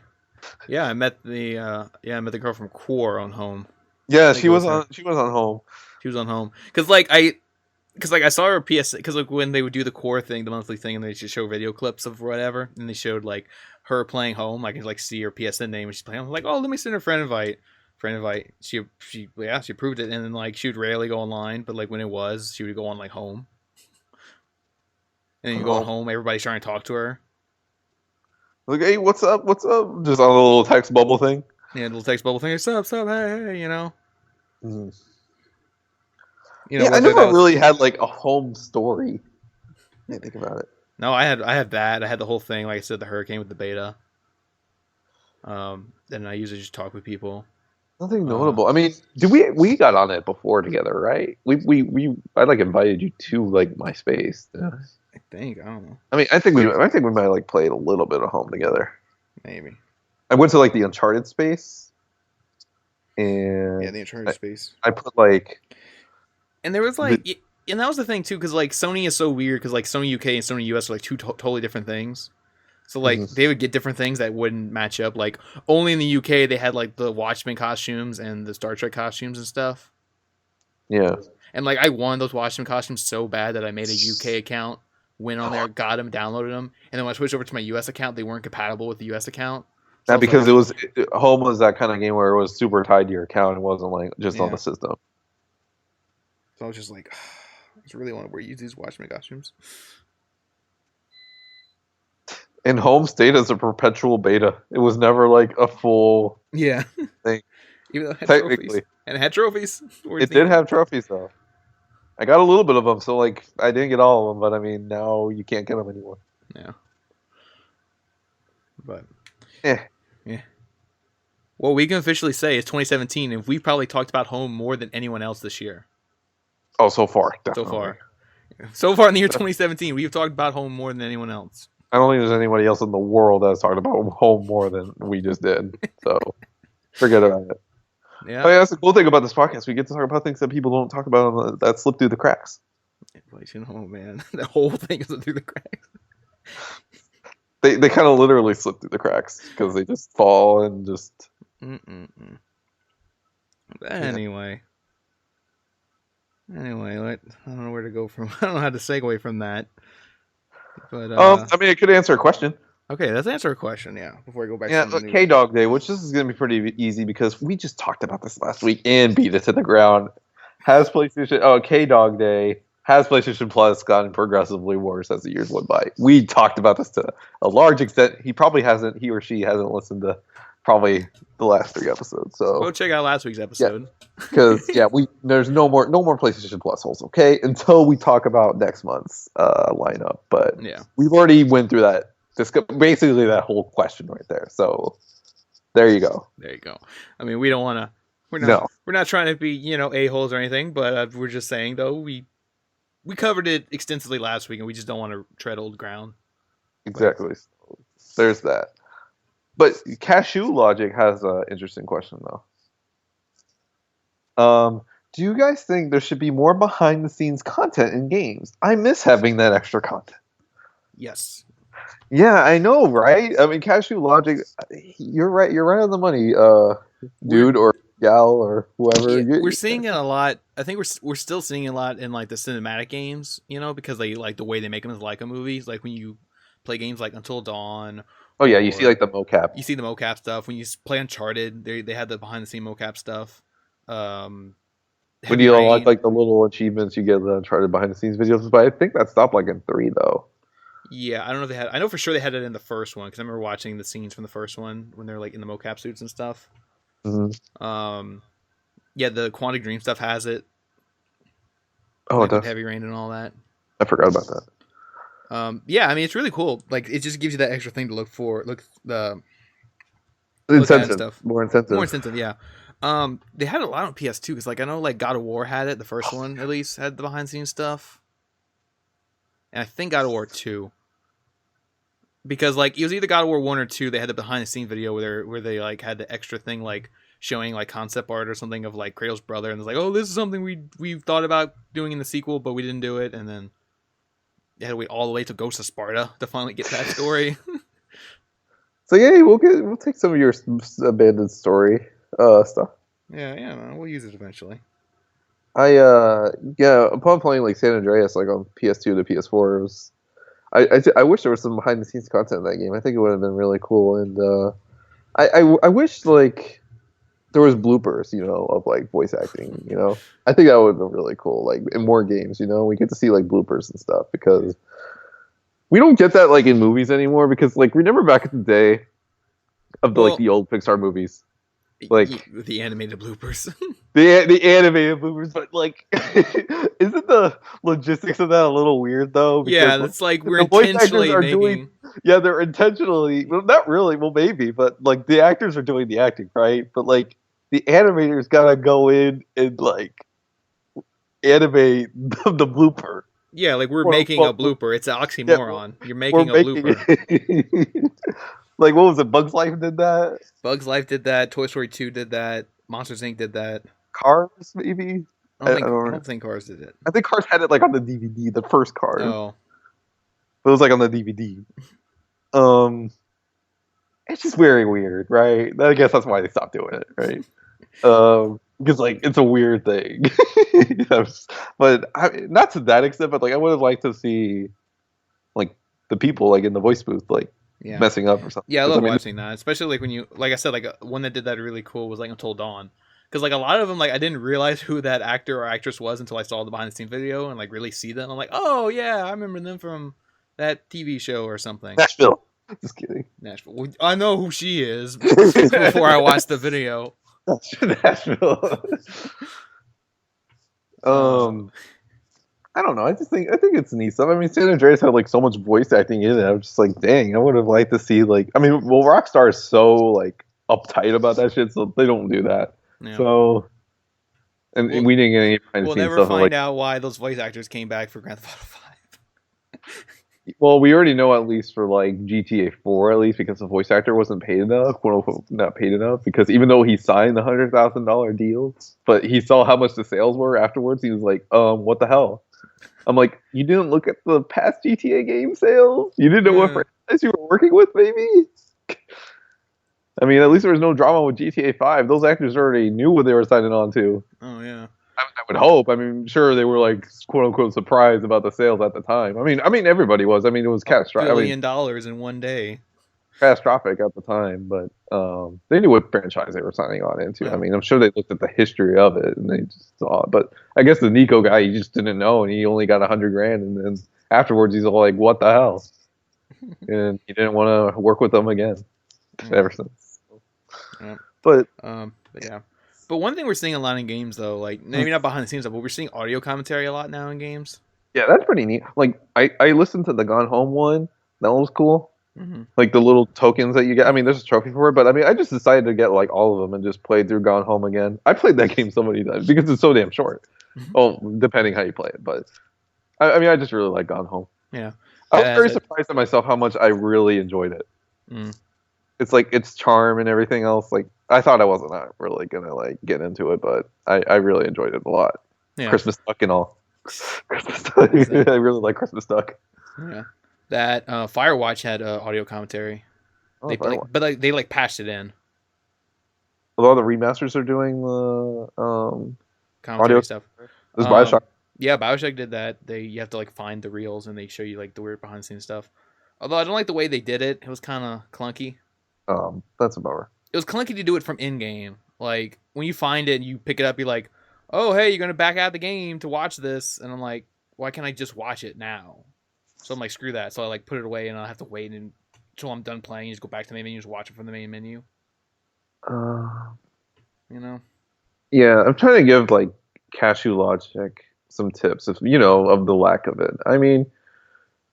I met the girl from Core on home. Yeah, she was on home. She was on home because I saw her PS because like when they would do the Core thing, the monthly thing, and they just show video clips of whatever, and they showed like her playing home. I could like see her PSN name when she's playing. I was like, oh, let me send her friend invite. She approved it, and then like she would rarely go online, but like when it was, she would go on like home, and then you go on home. Everybody's trying to talk to her. Like, hey, what's up? What's up? Just on a little text bubble thing. Yeah, little text bubble thing. What's up? Hey, Mm-hmm. I never really had like a home story. I think about it. No, I had that. I had the whole thing. Like I said, the hurricane with the beta. Then I usually just talk with people. Nothing notable. I mean, we got on it before together, right? I like invited you to like MySpace. I think I don't know. I mean, I think we might like played a little bit of home together. Maybe. I went to like the Uncharted space, and the Uncharted space. I put like, and there was like, and that was the thing too, because like Sony is so weird, because like Sony UK and Sony US are like two totally different things. So like they would get different things that wouldn't match up. Like only in the UK they had like the Watchmen costumes and the Star Trek costumes and stuff. Yeah. And like I wanted those Watchmen costumes so bad that I made a UK account, went on there, got them, downloaded them, and then when I switched over to my US account, they weren't compatible with the US account. So Not because Home was that kind of game where it was super tied to your account. It wasn't like just on the system. So I was just like, I just really want to use these Watchmen costumes. And Home stayed as a perpetual beta. It was never like a full thing. Even though it had trophies. And it had trophies. It did have trophies though. I got a little bit of them, so like I didn't get all of them, but I mean now you can't get them anymore. Yeah. But yeah. What we can officially say is 2017, and we've probably talked about Home more than anyone else this year. Oh, so far, definitely. So far in the year 2017, we've talked about Home more than anyone else. I don't think there's anybody else in the world that's talked about Home more than we just did. So forget about it. Yeah. I mean, that's the cool thing about this podcast. We get to talk about things that people don't talk about that slip through the cracks. Oh man, the whole thing is through the cracks. They kind of literally slip through the cracks because they just fall and just. Anyway, I don't know where to go from. I don't know how to segue from that. But I mean, it could answer a question. Okay, let's answer a question. Yeah, before I go back. To the K-Dog Day, which this is going to be pretty easy because we just talked about this last week and beat it to the ground. Has PlayStation? K-Dog Day. Has PlayStation Plus gotten progressively worse as the years went by? We talked about this to a large extent. He or she hasn't listened to probably the last 3 episodes. So go check out last week's episode. Because there's no more PlayStation Plus holes, okay? Until we talk about next month's lineup. But we've already went through that. Basically that whole question right there. So there you go. I mean, we don't want to. We're not trying to be a-holes or anything, but we're just saying though we covered it extensively last week, and we just don't want to tread old ground. Exactly. There's that. But Cashew Logic has an interesting question, though. Do you guys think there should be more behind-the-scenes content in games? I miss having that extra content. Yes. Yeah, I know, right? I mean, Cashew Logic, you're right. You're right on the money, dude or gal or whoever. Yeah, we're seeing it a lot. I think we're still seeing it a lot in like the cinematic games, because they like the way they make them is like a movie. Like when you play games like Until Dawn. Oh yeah, you see like the mocap. You see the mocap stuff when you play Uncharted. They had the behind the scene mocap stuff. When you unlock like the little achievements, you get the Uncharted behind the scenes videos. But I think that stopped like in 3 though. Yeah, I don't know if they had. I know for sure they had it in the first one because I remember watching the scenes from the first one when they're like in the mocap suits and stuff. Mm-hmm. Yeah, the Quantic Dream stuff has it. Oh, like it does. Heavy Rain and all that. I forgot about that. Yeah, I mean it's really cool. Like it just gives you that extra thing to look for. Incentive stuff. More incentive. Yeah. They had a lot on PS2 because like I know like God of War had it. The first one at least had the behind the scenes stuff. And I think God of War 2. Because like it was either God of War 1 or 2, they had the behind the scenes video where they like had the extra thing like showing like concept art or something of like Kratos' brother, and it's like, oh, this is something we thought about doing in the sequel, but we didn't do it, and then they had to wait all the way to Ghost of Sparta to finally get that story. So yeah, we'll take some of your abandoned story stuff. Yeah, man, we'll use it eventually. Upon playing like San Andreas like on PS2 to PS4, it was, I wish there was some behind the scenes content in that game. I think it would have been really cool, and I wish like there was bloopers, of like voice acting. I think that would have been really cool. Like in more games, we get to see like bloopers and stuff because we don't get that like in movies anymore. Because like remember back in the day of the old Pixar movies. Like the animated bloopers, the animated bloopers, but like, isn't the logistics of that a little weird though? Because, it's like we're intentionally making. They're intentionally. Well, not really. Well, maybe, but like the actors are doing the acting, right? But like the animators gotta go in and like animate the blooper. Yeah, like we're making a blooper. It's an oxymoron. You're making a blooper. Like, what was it? Bugs Life did that? Bugs Life did that. Toy Story 2 did that. Monsters, Inc. did that. Cars, maybe? I don't think Cars did it. I think Cars had it, like, on the DVD, the first Cars. Oh. But it was, like, on the DVD. Um, it's just very weird, right? I guess that's why they stopped doing it, right? Because like it's a weird thing. But not to that extent. But like I would have liked to see like the people like in the voice booth like Yeah. messing up or something. Yeah, I Because I love mean, watching that, especially like when you, like I said, like one that did that really cool was like Until Dawn, because like a lot of them, like I didn't realize who that actor or actress was until I saw the behind the scenes video and like really see them. I'm like, oh yeah, I remember them from that TV show or something. Nashville. Just kidding. Nashville. I know who she is before I watched the video. Nashville. Uh, I don't know. I think it's neat stuff. I mean, San Andreas had like so much voice acting in it. I was just like, dang, I would have liked to see like. I mean, well, Rockstar is so like uptight about that shit, so they don't do that. yeah. So, and Well, we didn't get any behind the we'll scenes never stuff. find Like, out why those voice actors came back for Grand Theft Auto 5. well, we already know at least for like GTA 4, at least because the voice actor wasn't paid enough, quote unquote, not paid enough. Because even though he signed the $100,000 deal, but he saw how much the sales were afterwards, he was like, what the hell? I'm like, you didn't look at the past GTA game sales? You didn't know what franchise you were working with, maybe? I mean, at least there was no drama with GTA 5. Those actors already knew what they were signing on to. Oh yeah. I would hope. I mean, sure, they were like quote unquote surprised about the sales at the time. I mean, everybody was. I mean, it was catastrophic. $1 billion in one day. Catastrophic at the time, but they knew what franchise they were signing on into. Yeah. I mean, I'm sure they looked at the history of it and they just saw it. But I guess the Nico guy, he just didn't know, and he only got $100,000, and then afterwards he's all like, "What the hell?" And he didn't want to work with them again ever since. Yeah. But yeah. But one thing we're seeing a lot in games, though, like maybe not behind the scenes, but we're seeing audio commentary a lot now in games. yeah, that's pretty neat. Like I listened to the Gone Home one. That one was cool. Mm-hmm. Like the little tokens that you get. I mean, there's a trophy for it, but I mean, I just decided to get like all of them and just played through Gone Home again. I played that game so many times because it's so damn short. Well, depending how you play it, but I mean, I just really like Gone Home. Yeah. I was very surprised at myself how much I really enjoyed it. Mm. It's like its charm and everything else. Like I thought I wasn't really gonna like get into it, but I really enjoyed it a lot. Yeah. Christmas Duck and all. Christmas Duck. I really like Christmas Duck. Yeah. That Firewatch had audio commentary. Oh, They like patched it in. A lot of the remasters are doing the Commentary audio stuff. Does Bioshock? Yeah, Bioshock did that. You have to like find the reels and they show you like the weird behind the scenes stuff. Although I don't like the way they did it. It was kind of clunky. That's a bummer. It was clunky to do it from in game. Like when you find it, and you pick it up. You're like, oh hey, you're gonna back out the game to watch this, and I'm like, why can't I just watch it now? So I'm like, screw that. So I like put it away and I'll have to wait until I'm done playing. You just go back to the main menu, just watch it from the main menu. You know? Yeah, I'm trying to give like Cashew Logic some tips if of the lack of it. I mean,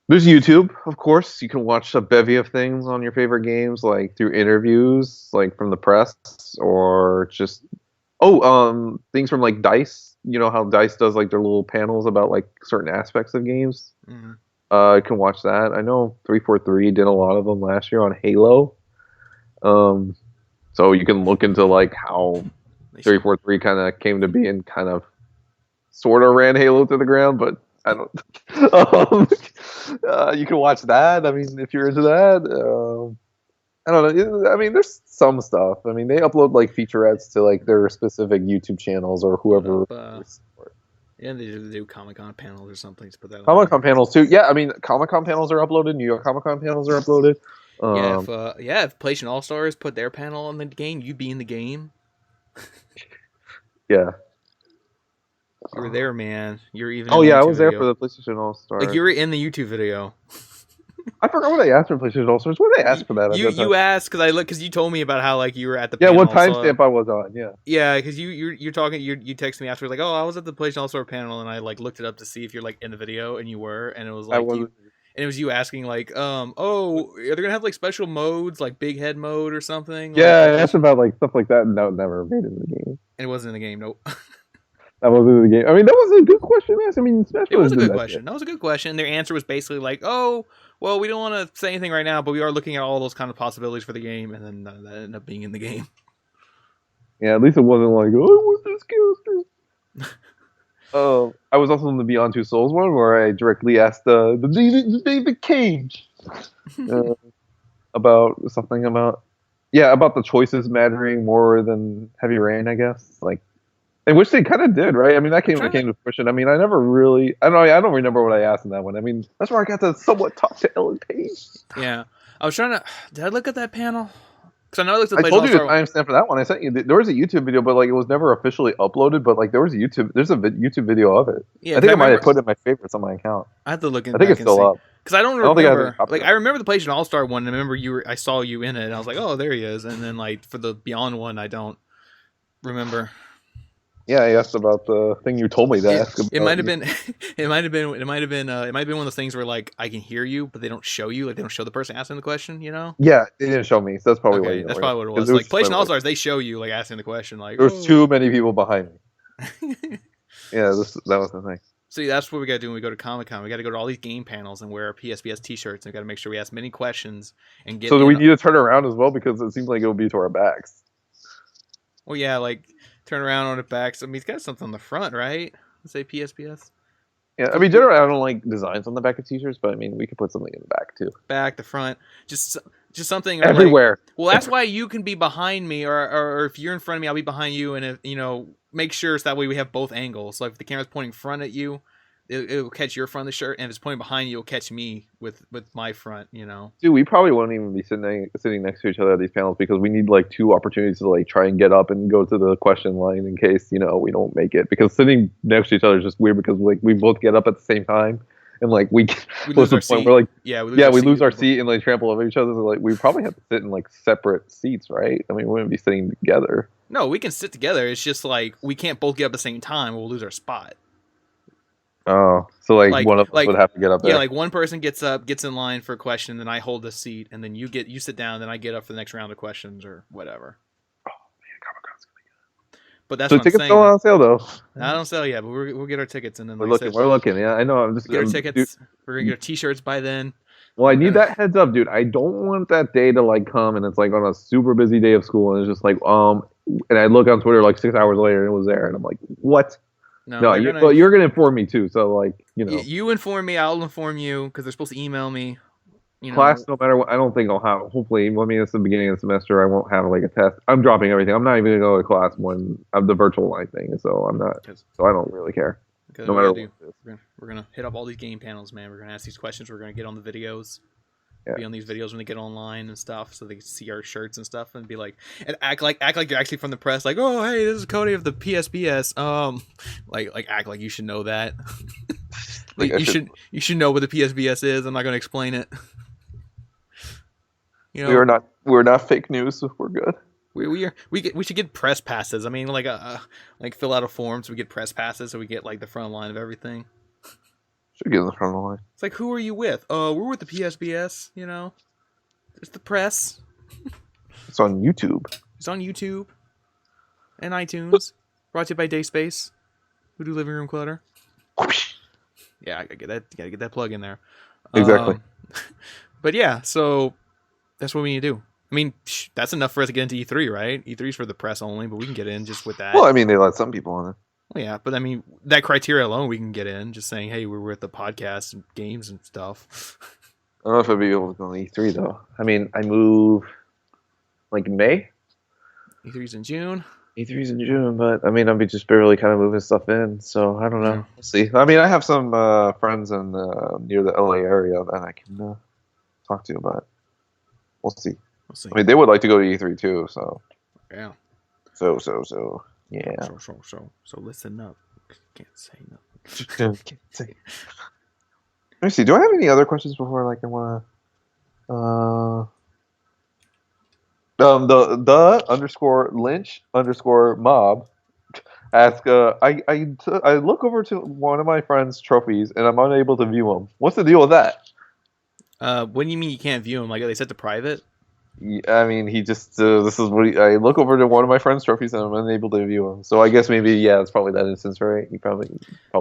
there's YouTube, of course. You can watch a bevy of things on your favorite games, like through interviews, like from the press, or just things from like Dice. You know how Dice does like their little panels about like certain aspects of games. Mm-hmm. You can watch that. I know 343 did a lot of them last year on Halo. So you can look into like how 343 kind of came to be and kind of sort of ran Halo to the ground, but I don't. You can watch that. I mean, if you're into that, I don't know. I mean, there's some stuff. I mean, they upload like featurettes to like their specific YouTube channels or whoever. Yeah, they do Comic-Con panels or something. Comic-Con panels too. Yeah, I mean, Comic-Con panels are uploaded. New York Comic-Con panels are uploaded. If PlayStation All-Stars put their panel on the game, you'd be in the game. Yeah. You were there, man. You're even. Oh yeah, I was there for the PlayStation All-Stars. Like you were in the YouTube video. I forgot what they asked for PlayStation All-Stars. What did they ask for that? You asked because you told me about how like you were at the panel, what timestamp I was on. Yeah, because you're talking. You texted me afterwards like, oh, I was at the PlayStation All-Star panel and I like looked it up to see if you're like in the video, and you were, and it was like and it was you asking like, are they gonna have like special modes like Big Head mode or something? Yeah, I asked about like stuff like that, and that never made it in the game. And it wasn't in the game. Nope. That wasn't in the game. I mean, that was a good question to ask. I mean, Smash Bros. It was a good question. That was a good question. Their answer was basically like, oh, well, we don't want to say anything right now, but we are looking at all those kind of possibilities for the game, and then that ended up being in the game. Yeah, at least it wasn't like, oh, I want this character. I was also in the Beyond Two Souls one where I directly asked the David Cage. about something about about the choices mattering more than Heavy Rain, I guess. Like, I wish they kind of did, right? I mean, that I'm came trying came to. to fruition. I mean, I never really, I don't know, I don't remember what I asked in that one. I mean, that's where I got to somewhat talk to Ellen Page. Yeah, I was trying to. Did I look at that panel? Because I know I looked at the I PlayStation told All you the Star. timestamp for that one. I sent you. There was a YouTube video, but like it was never officially uploaded. But like there was a YouTube. There's a YouTube video of it. Yeah, I because think I I might have remember. put it in my favorites on my account. I have to look in I think back it's and still see. up. Because I don't I don't think I have any remember. copies Like of I it. remember the PlayStation All Star one. And I remember you. I saw you in it, and I was like, oh, there he is. And then like for the Beyond one, I don't remember. Yeah, I asked about the thing you told me to It ask it about. might have been it might have been it might have been one of those things where like I can hear you, but they don't show you. Like they don't show the person asking the question. You know. Yeah, it didn't show me. So that's probably why you Okay, don't that's remember. probably what it Because was. it Like was just PlayStation All Stars, they show you like asking the question, like, there was oh. too many people behind me. Yeah, that was the thing. See, that's what we got to do when we go to Comic Con. We got to go to all these game panels and wear our PSBS T-shirts, and we got to make sure we ask many questions and get So do we in. need to turn around as well because it seems like it will be to our backs? Well, yeah, like turn around on the back. So, I mean, it's got something on the front, right? Let's say PSBS. Yeah, I mean, generally I don't like designs on the back of t-shirts, but I mean, we could put something in the back too. Back, the front, just something or Everywhere. like. Well, that's why you can be behind me, or if you're in front of me, I'll be behind you, and if make sure so that way we have both angles. So if the camera's pointing front at you, it'll catch your front of the shirt, and if it's pointing behind you, it'll catch me with my front. Dude, we probably won't even be sitting next to each other at these panels because we need like two opportunities to like try and get up and go to the question line in case we don't make it. Because sitting next to each other is just weird because like we both get up at the same time and like we lose our seat. where like we lose our seat and like trample over each other. So, like we probably have to sit in like separate seats, right? I mean, we wouldn't be sitting together. No, we can sit together. It's just like we can't both get up at the same time. We'll lose our spot. Oh, so like one of us would have to get up there. Yeah, like one person gets up, gets in line for a question, then I hold the seat, and then you sit down, then I get up for the next round of questions or whatever. Oh man, Comic-Con's gonna be good. But that's so what I'm tickets saying. still on sale though. I don't sell yet, but we'll get our tickets, and then We're looking. Yeah, I know. I'm just get our tickets. We're gonna get our T-shirts by then. Well, I need that heads up, dude. I don't want that day to like come and it's like on a super busy day of school and it's just like and I look on Twitter like 6 hours later and it was there and I'm like, what? No, you're gonna inform me too. So like, you inform me, I'll inform you because they're supposed to email me. Class, no matter what, I don't think I'll have. Hopefully, I mean, it's the beginning of the semester. I won't have like a test. I'm dropping everything. I'm not even gonna go to class when I'm the virtual line thing. So I'm not. So I don't really care. No matter what. We're gonna hit up all these game panels, man. We're gonna ask these questions. We're gonna get on the videos. Yeah. Be on these videos when they get online and stuff, so they can see our shirts and stuff, and be like, and act like you're actually from the press, like, oh hey, this is Cody of the PSBS, like act like you should know that. Like you should know what the PSBS is. I'm not gonna explain it. We're not fake news. So we're good. We should get press passes. I mean, like fill out a form so we get press passes, so we get like the front line of everything. Should get in the front of the line. It's like, who are you with? We're with the PSBS. It's the press. It's on YouTube. It's on YouTube and iTunes. Brought to you by Dayspace, who do living room clutter. Yeah, I gotta get that plug in there. Exactly. But yeah, so that's what we need to do. I mean, that's enough for us to get into E3, right? E3's for the press only, but we can get in just with that. Well, I mean, they let some people on it. Well, yeah, but I mean, that criteria alone, we can get in. Just saying, hey, we're with the podcast and games and stuff. I don't know if I'd be able to go on E3 though. I mean, I move like in May. E3's in June. E3's in June, but I mean, I'll be just barely kind of moving stuff in, so I don't know. Yeah. We'll see. I mean, I have some friends in near the LA area that I can talk to, but we'll see. I mean, they would like to go to E3 too, so yeah. So yeah. So listen up. Can't say nothing. Can't say. Let me see. Do I have any other questions before I want to? The underscore Lynch underscore mob ask. I look over to one of my friend's trophies and I'm unable to view them. What's the deal with that? What do you mean you can't view them? Like, are they set to private? I mean, he just this is what I look over to one of my friend's trophies and I'm unable to view him. So I guess maybe it's probably that instance, right? He probably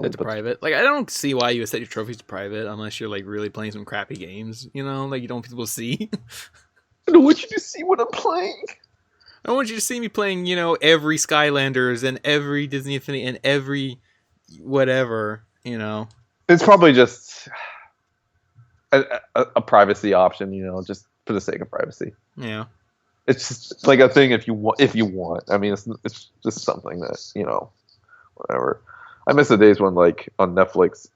set to private. Like, I don't see why you would set your trophies to private unless you're like really playing some crappy games. Like you don't want people to see. I don't want you to see what I'm playing. I want you to see me playing, every Skylanders and every Disney Infinity and every whatever. It's probably just a privacy option. Just for the sake of privacy. Yeah. It's just like a thing if you want. If you want, I mean, it's just something that whatever. I miss the days when like on Netflix,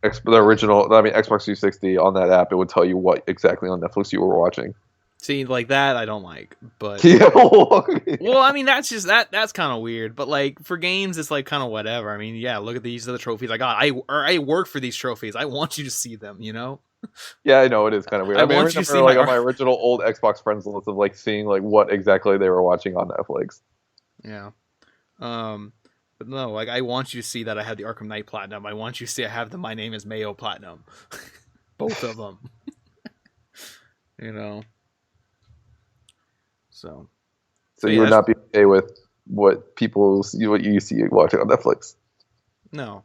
the original, I mean Xbox 360 on that app, it would tell you what exactly on Netflix you were watching. See, like that, I don't like. But Yeah. well, I mean, that's just that's kind of weird. But like for games, it's like kind of whatever. I mean, yeah, look at these other trophies I got. I work for these trophies. I want you to see them. You know. Yeah, I know it is kind of weird. I mean, I want you to see remember like on my original old Xbox friends list of like seeing like what exactly they were watching on Netflix. Yeah. But no, like I want you to see that I have the Arkham Knight Platinum. I want you to see I have the My Name Is Mayo Platinum. Both of them. You know. So you yeah, would not be okay with what you see watching on Netflix. No.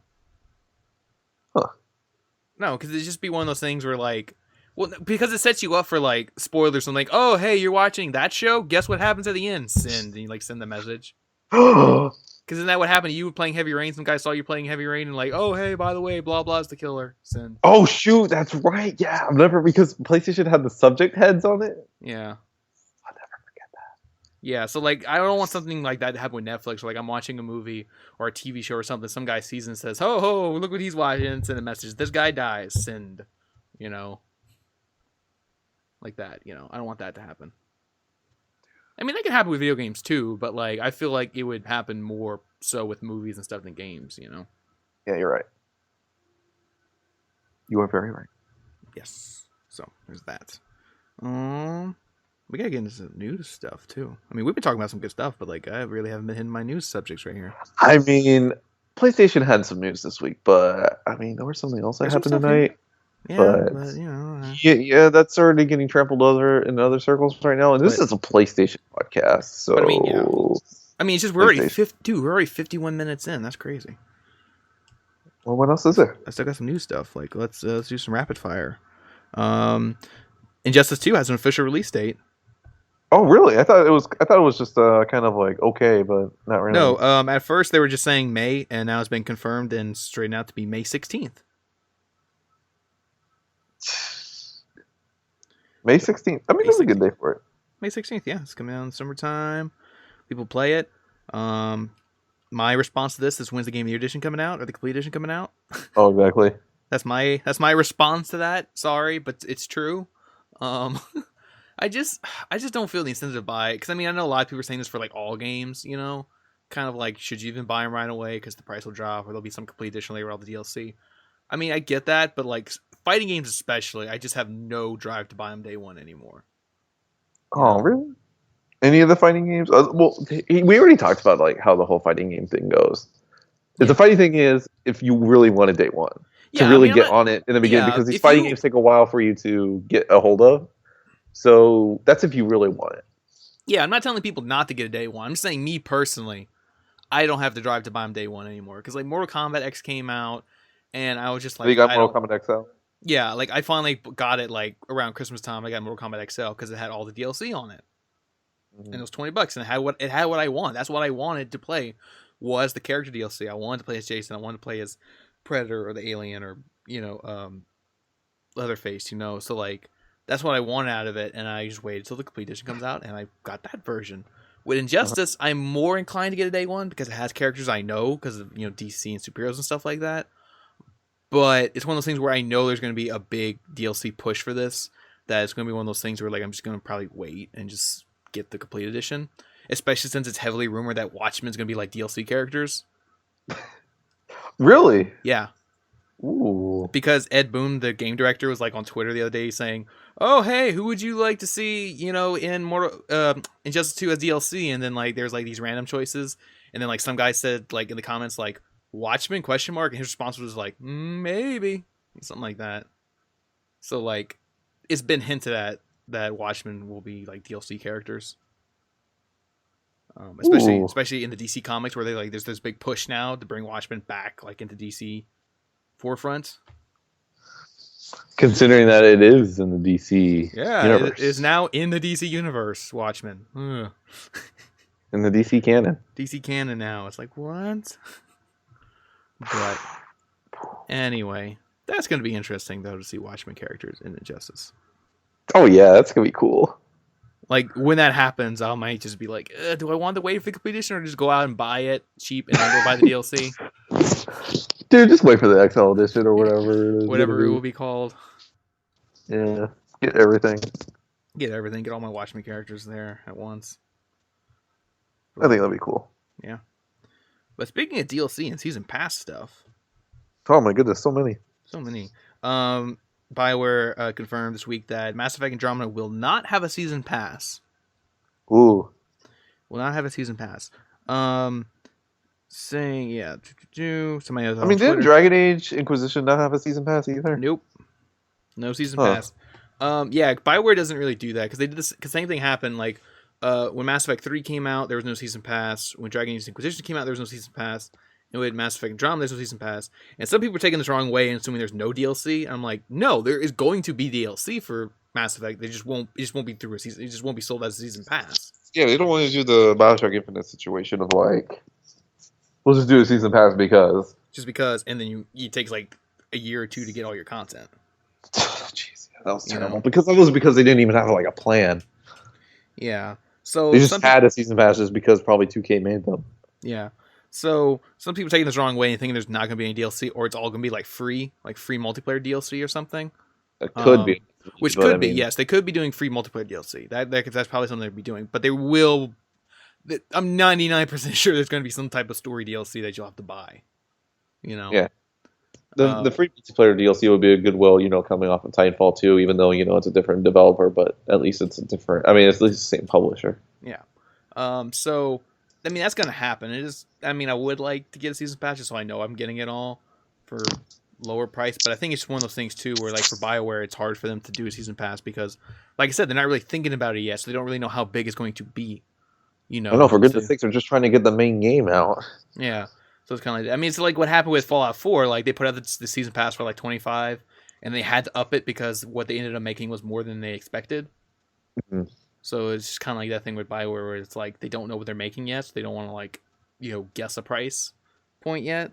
Huh. No, because it'd just be one of those things where like, well, because it sets you up for like spoilers and like, oh hey, you're watching that show. Guess what happens at the end? Send, and you like send the message. Because isn't that what happened? You were playing Heavy Rain. Some guy saw you playing Heavy Rain and like, oh hey, by the way, blah blah is the killer. Send. Oh shoot, that's right. Yeah, I've never, because PlayStation had the subject heads on it. Yeah. I'll never forget that. Yeah, so like I don't want something like that to happen with Netflix. Or, like I'm watching a movie or a TV show or something. Some guy sees and says, "Ho ho, look what he's watching." Send a message. This guy dies. Send. You know. Like that. You know, I don't want that to happen. I mean, that can happen with video games too, but like I feel like it would happen more so with movies and stuff than games. You know. Yeah, you're right. You are very right. Yes. So there's that. We gotta get into some news stuff too. I mean, we've been talking about some good stuff, but like I really haven't been hitting my news subjects right here. I mean, PlayStation had some news this week, but I mean, there was something else that happened tonight. Yeah, but you know, yeah, that's already getting trampled in other circles right now. And this is a PlayStation podcast, so. But I mean, yeah. I mean, it's just we're already 51 minutes in. That's crazy. Well, what else is there? I still got some new stuff. Like let's do some rapid fire. Injustice 2 has an official release date. Oh, really? I thought it was just kind of like okay, but not really. No, at first they were just saying May, and now it's been confirmed and straightened out to be May 16th. May 16th. I mean, that's a good day for it. May 16th, yeah. It's coming out in summertime. People play it. My response to this is, when's the Game of the Year edition coming out or the complete edition coming out? Oh, exactly. That's my response to that. Sorry, but it's true. I just don't feel the incentive to buy it, because I mean I know a lot of people are saying this for like all games, you know, kind of like should you even buy them right away because the price will drop or there'll be some complete edition later with all the DLC. I mean I get that, but like fighting games especially, I just have no drive to buy them day one anymore. Oh, really? Any of the fighting games? Well, we already talked about like how the whole fighting game thing goes. The fighting thing is if you really want it day one to really get on it in the beginning, because these fighting games take a while for you to get a hold of. So that's if you really want it. Yeah, I'm not telling people not to get a day one. I'm just saying, me personally, I don't have the drive to buy them day one anymore. Because like Mortal Kombat X came out, and I was just like, you got Mortal Kombat XL? Yeah, like I finally got it like around Christmas time. I got Mortal Kombat XL because it had all the DLC on it, and it was $20, and it had what I want. That's what I wanted to play, was the character DLC. I wanted to play as Jason. I wanted to play as Predator or the Alien or Leatherface. You know, so like. That's what I wanted out of it, and I just waited till the complete edition comes out, and I got that version. With Injustice, I'm more inclined to get a day one because it has characters I know because of DC and superheroes and stuff like that. But it's one of those things where I know there's going to be a big DLC push for this. That it's going to be one of those things where like I'm just going to probably wait and just get the complete edition, especially since it's heavily rumored that Watchmen's going to be like DLC characters. Really? Yeah. Ooh. Because Ed Boon, the game director, was like on Twitter the other day saying, "Oh, hey, who would you like to see, in Injustice 2 as DLC?" And then like there's like these random choices, and then like some guy said like in the comments like Watchmen ? And his response was like maybe something like that. So like it's been hinted at that Watchmen will be like DLC characters. Especially in the DC comics where they like there's this big push now to bring Watchmen back like into DC forefront. Considering that it is in the DC universe. It is now in the DC universe, Watchmen. In the DC canon. DC canon now. It's like, what? But anyway, that's going to be interesting, though, to see Watchmen characters in Injustice. Oh yeah, that's gonna be cool. Like when that happens, I might just be like, do I want the wait for the complete edition or just go out and buy it cheap and then go buy the DLC? Dude, just wait for the XL edition or whatever it is gonna Whatever it be. will be called. Yeah, get everything. Get everything, get all my Watch Me characters there at once. I think that'll be cool. Yeah. But speaking of DLC and season pass stuff, Oh my goodness, so many. so many. BioWare confirmed this week that Mass Effect Andromeda will not have a season pass. Ooh. Will not have a season pass. Saying yeah. Somebody else I on mean, didn't Twitter. Dragon Age Inquisition not have a season pass either? Nope. No season Huh. pass. Yeah, BioWare doesn't really do that because they did this. Because same thing happened. Like, when Mass Effect 3 came out, there was no season pass. When Dragon Age Inquisition came out, there was no season pass. And with Mass Effect Andromeda, there's no season pass. And some people are taking this wrong way and assuming there's no DLC. I'm like, no, there is going to be DLC for Mass Effect. They just won't. It just won't be through a season. It just won't be sold as a season pass. Yeah, they don't want to do the Bioshock Infinite situation of like, we'll just do a season pass because. Just because, and then it takes like a year or two to get all your content. Jeez, that was You terrible. know? Because that was because they didn't even have like a plan. Yeah. So They just had a season pass just because probably 2K made them. Yeah. So some people taking this wrong way and thinking there's not going to be any DLC or it's all going to be like free multiplayer DLC or something. It could be. Which but could I be, mean, yes. They could be doing free multiplayer DLC. That's probably something they'd be doing. But they will... I'm 99% sure there's going to be some type of story DLC that you'll have to buy. You know? Yeah. The free multiplayer DLC would be a goodwill, coming off of Titanfall 2, even though, it's a different developer, but at least it's a different, I mean, it's at least the same publisher. Yeah. So, I mean, that's going to happen. I would like to get a season pass just so I know I'm getting it all for lower price, but I think it's one of those things too where like for BioWare it's hard for them to do a season pass because like I said, they're not really thinking about it yet, so they don't really know how big it's going to be. I don't know, for goodness sakes, they're just trying to get the main game out. Yeah. So it's kind of like, it's like what happened with Fallout 4, like they put out the season pass for like 25 and they had to up it because what they ended up making was more than they expected. Mm-hmm. So it's just kind of like that thing with BioWare where it's like they don't know what they're making yet, so they don't want to like, guess a price point yet.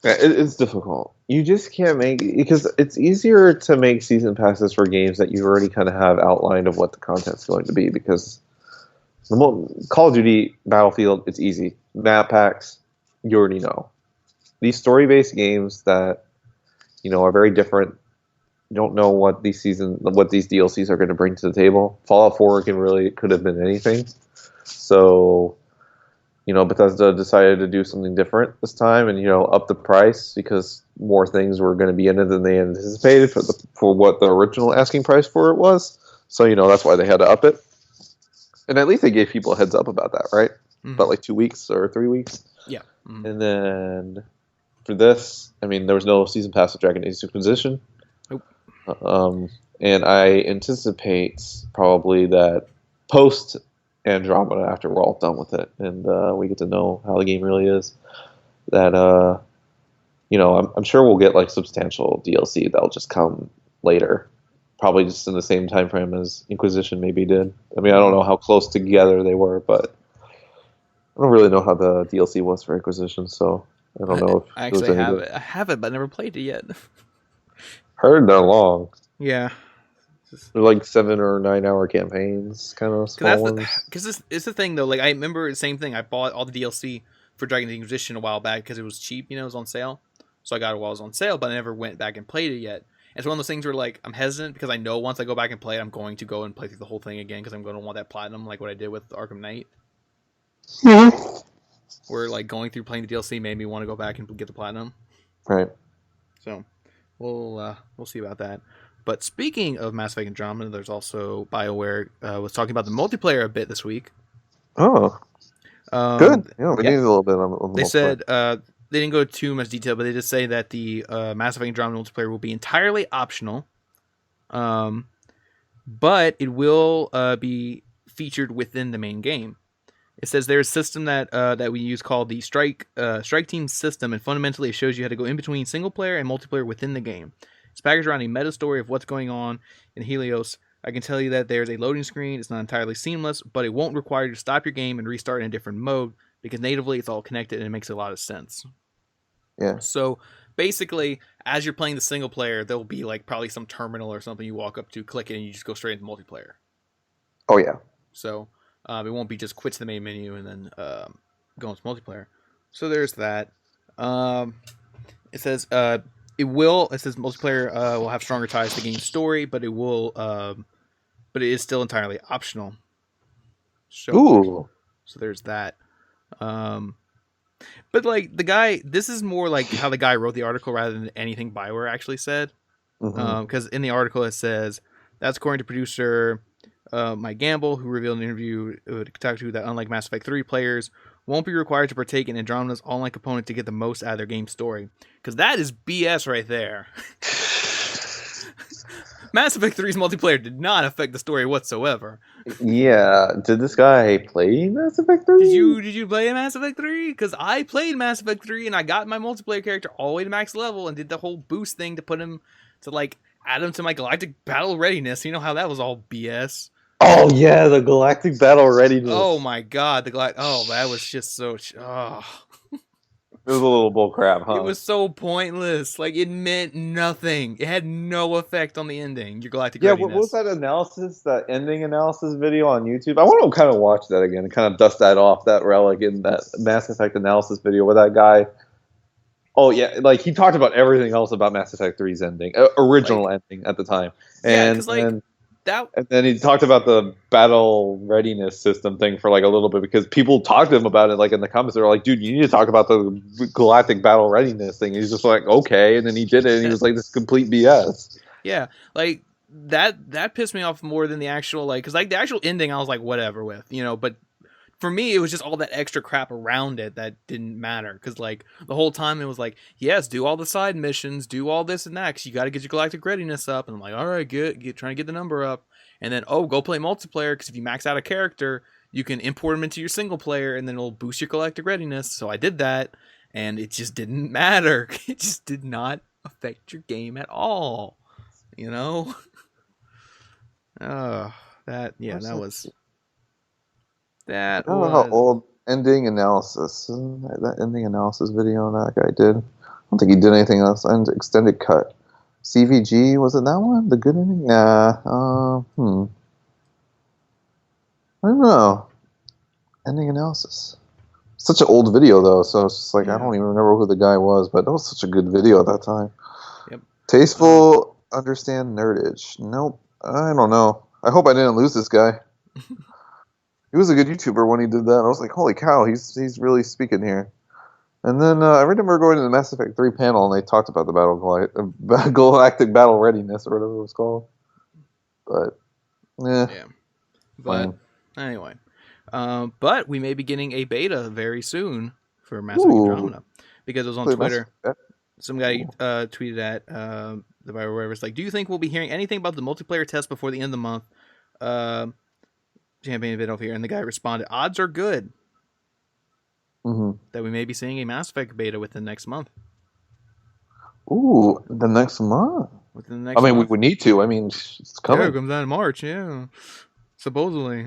Yeah, it's difficult. You just can't make, because it's easier to make season passes for games that you already kind of have outlined of what the content's going to be, because Call of Duty, Battlefield, it's easy. Map packs, you already know. These story-based games that, are very different, you don't know what these DLCs are going to bring to the table. Fallout 4 could have been anything. So, Bethesda decided to do something different this time and, up the price because more things were going to be in it than they anticipated for what the original asking price for it was. So, that's why they had to up it. And at least they gave people a heads up about that, right? Mm-hmm. About like 2 weeks or 3 weeks. Yeah. Mm-hmm. And then for this, there was no season pass of Dragon Age Inquisition. Nope. And I anticipate probably that post Andromeda, after we're all done with it and we get to know how the game really is, that I'm sure we'll get like substantial DLC that'll just come later, probably just in the same time frame as Inquisition maybe did. I don't know how close together they were, but I don't really know how the DLC was for Inquisition, so I don't know if I actually have it. I have it, but I never played it yet. Heard they're long. Yeah. They're like 7 or 9 hour campaigns, kind of small ones. Because it's the thing though. Like I remember the same thing. I bought all the DLC for Dragon Age Inquisition a while back because it was cheap. It was on sale, so I got it while it was on sale. But I never went back and played it yet. It's one of those things where like I'm hesitant because I know once I go back and play it, I'm going to go and play through the whole thing again because I'm going to want that platinum, like what I did with Arkham Knight. Mm-hmm. Where like going through playing the DLC made me want to go back and get the platinum. Right. So we'll see about that. But speaking of Mass Effect Andromeda, there's also BioWare was talking about the multiplayer a bit this week. Oh, good. Yeah, we needed a little bit on the They said they didn't go into too much detail, but they just say that the Mass Effect Andromeda multiplayer will be entirely optional, but it will be featured within the main game. It says there's a system that we use called the Strike Team system, and fundamentally it shows you how to go in between single player and multiplayer within the game. It's packaged around a meta story of what's going on in Helios. I can tell you that there's a loading screen. It's not entirely seamless, but it won't require you to stop your game and restart in a different mode because natively it's all connected and it makes a lot of sense. Yeah. So basically, as you're playing the single player, there'll be like probably some terminal or something you walk up to, click it, and you just go straight into multiplayer. Oh yeah. So it won't be just quit to the main menu and then go into multiplayer. So there's that. It says It says multiplayer will have stronger ties to the game's story, but it will, but it is still entirely optional. So there's that. But like the guy, this is more like how the guy wrote the article rather than anything BioWare actually said. Because in the article it says that's according to producer Mike Gamble, who revealed in an interview with Kotaku that unlike Mass Effect 3, players won't be required to partake in Andromeda's online component to get the most out of their game story. Because that is BS right there. Mass Effect 3's multiplayer did not affect the story whatsoever. Yeah, did this guy play Mass Effect 3? Did you play Mass Effect 3? Because I played Mass Effect 3 and I got my multiplayer character all the way to max level and did the whole boost thing to put him to like add him to my galactic battle readiness. You know how that was all BS. Oh yeah, the galactic battle readiness. Oh my god, that was just so. It was a little bullcrap, huh? It was so pointless. Like, it meant nothing. It had no effect on the ending. Your galactic readiness. What was that analysis, that ending analysis video on YouTube? I want to kind of watch that again and kind of dust that off, that relic in that Mass Effect analysis video where that guy... Oh, yeah, like, he talked about everything else about Mass Effect 3's ending. Original ending at the time. And then he talked about the battle readiness system thing for like a little bit because people talked to him about it like in the comments. They were like, dude, you need to talk about the galactic battle readiness thing. And he's just like, okay. And then he did it and he was like, this is complete BS. Yeah. Like that pissed me off more than the actual, like, cause like the actual ending I was like, whatever with, you know, but for me, it was just all that extra crap around it that didn't matter. Because, like, the whole time it was like, yes, do all the side missions, do all this and that, because you got to get your galactic readiness up. And I'm like, all right, trying to get the number up. And then, go play multiplayer, because if you max out a character, you can import them into your single player, and then it'll boost your galactic readiness. So I did that, and it just didn't matter. It just did not affect your game at all. You know? That was... I don't know how old ending analysis. That ending analysis video that guy did. I don't think he did anything else. And extended cut. CVG, was it that one? The good ending? Nah. I don't know. Ending analysis. Such an old video though, so it's just like I don't even remember who the guy was, but that was such a good video at that time. Yep. Tasteful, understand nerdage. Nope. I don't know. I hope I didn't lose this guy. He was a good YouTuber when he did that. I was like, holy cow, he's really speaking here. And then I remember going to the Mass Effect 3 panel, and they talked about the galactic battle readiness, or whatever it was called. But, yeah. But, anyway. But we may be getting a beta very soon for Mass Effect Andromeda. Because it was on Twitter. Some guy tweeted at the BioWare, it's like, do you think we'll be hearing anything about the multiplayer test before the end of the month? Champagne event over here, and the guy responded, odds are good that we may be seeing a Mass Effect beta within next month. Ooh, the next month? Within the next month. We need to. I mean, it's coming. Yeah, it comes out in March, yeah. Supposedly.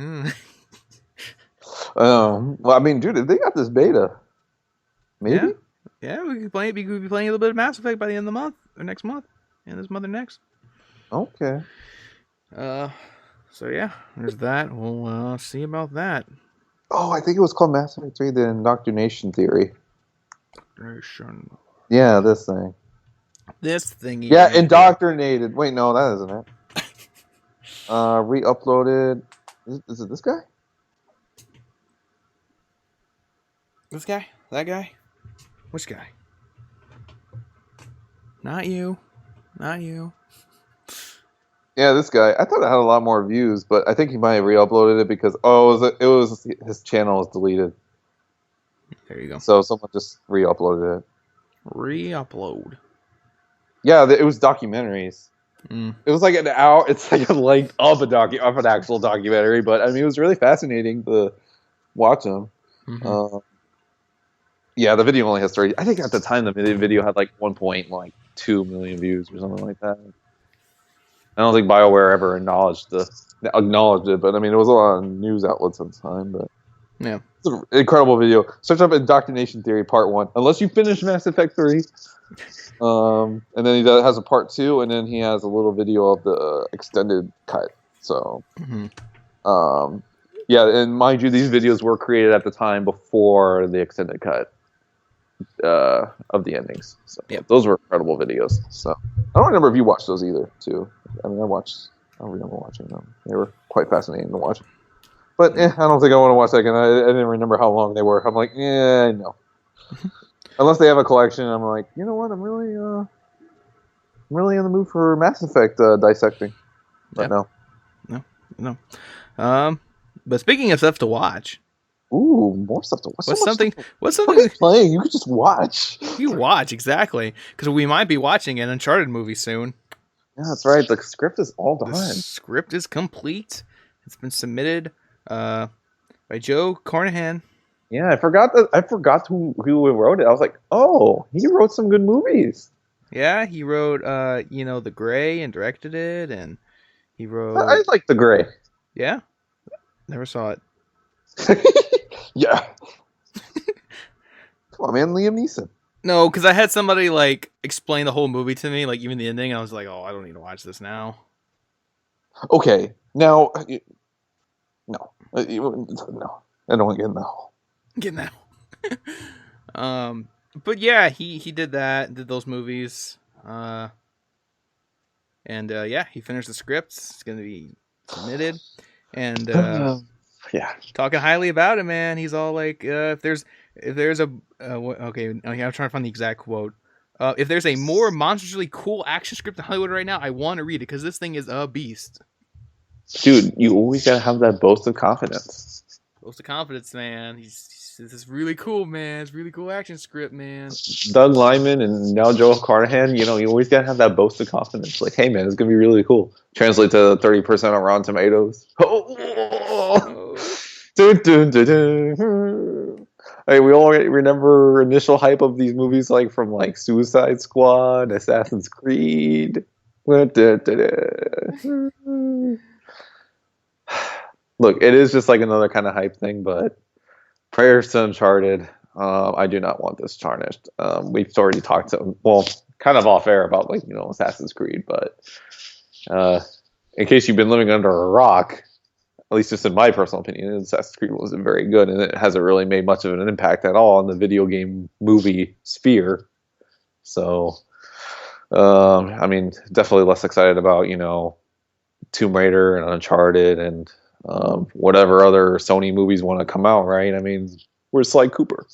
Well, I mean, dude, they got this beta. Maybe? Yeah, we could be playing a little bit of Mass Effect by the end of the month, or next month. And this month or next. Okay. So yeah, there's that. We'll see about that. Oh, I think it was called Mass Effect 3, the Indoctrination Theory. Indoctrination. Yeah, this thing. This thing. Yeah, Indoctrinated. Wait, no, that isn't it. Re-uploaded. Is it this guy? This guy? That guy? Which guy? Not you. Not you. Yeah, this guy. I thought it had a lot more views, but I think he might have re-uploaded it because it was his channel was deleted. There you go. So someone just re-uploaded it. Re-upload. Yeah, it was documentaries. It was like an hour. It's like a length of an actual documentary, but I mean, it was really fascinating to watch them. Yeah, the video only has 30. I think at the time the video had like 1.2 million views or something like that. I don't think BioWare ever acknowledged it, but I mean, it was a lot of news outlets at the time. But Yeah. It's an incredible video. Search up Indoctrination Theory Part 1. Unless you finish Mass Effect 3. And then he has a Part 2, and then he has a little video of the extended cut. So, yeah, and mind you, these videos were created at the time before the extended cut of the endings. So those were incredible videos. So I don't remember if you watched those either, too. I mean, I remember watching them. They were quite fascinating to watch. But I don't think I want to watch that again. I didn't remember how long they were. I'm like, no. Unless they have a collection, I'm like, you know what? I'm really in the mood for Mass Effect dissecting. But no. But speaking of stuff to watch, more stuff to watch. What's something playing? You could just watch. You watch exactly because we might be watching an Uncharted movie soon. Yeah, that's right. The script is all done. The script is complete. It's been submitted by Joe Carnahan. Yeah, I forgot who wrote it. I was like, oh, he wrote some good movies. Yeah, he wrote The Gray and directed it, and he wrote. I like The Gray. Yeah, never saw it. Yeah. Come on, man, Liam Neeson. No, because I had somebody like explain the whole movie to me, like even the ending. I was like, oh, I don't need to watch this now. Okay, now, no, I don't want to get in the hole. Get now. But yeah, he did that, did those movies, and he finished the scripts. It's gonna be submitted, and yeah, talking highly about it, man. He's all like, if there's a okay, I'm trying to find the exact quote. If there's a more monstrously cool action script in Hollywood right now, I want to read it because this thing is a beast. Dude, you always gotta have that boast of confidence. Boast of confidence, man. This is really cool, man. It's really cool action script, man. Doug Liman and now Joe Carnahan, you always gotta have that boast of confidence. Like, hey, man, it's gonna be really cool. Translate to 30% on Rotten Tomatoes. Dun, dun, dun, dun. Hey, we all remember initial hype of these movies, like from like Suicide Squad, Assassin's Creed. Look, it is just like another kind of hype thing, but prayers to Uncharted. I do not want this tarnished. We've already talked kind of off air about Assassin's Creed, but in case you've been living under a rock, at least just in my personal opinion, Assassin's Creed wasn't very good, and it hasn't really made much of an impact at all on the video game movie sphere. So, I mean, definitely less excited about Tomb Raider and Uncharted and whatever other Sony movies want to come out, right? I mean, where's Sly Cooper?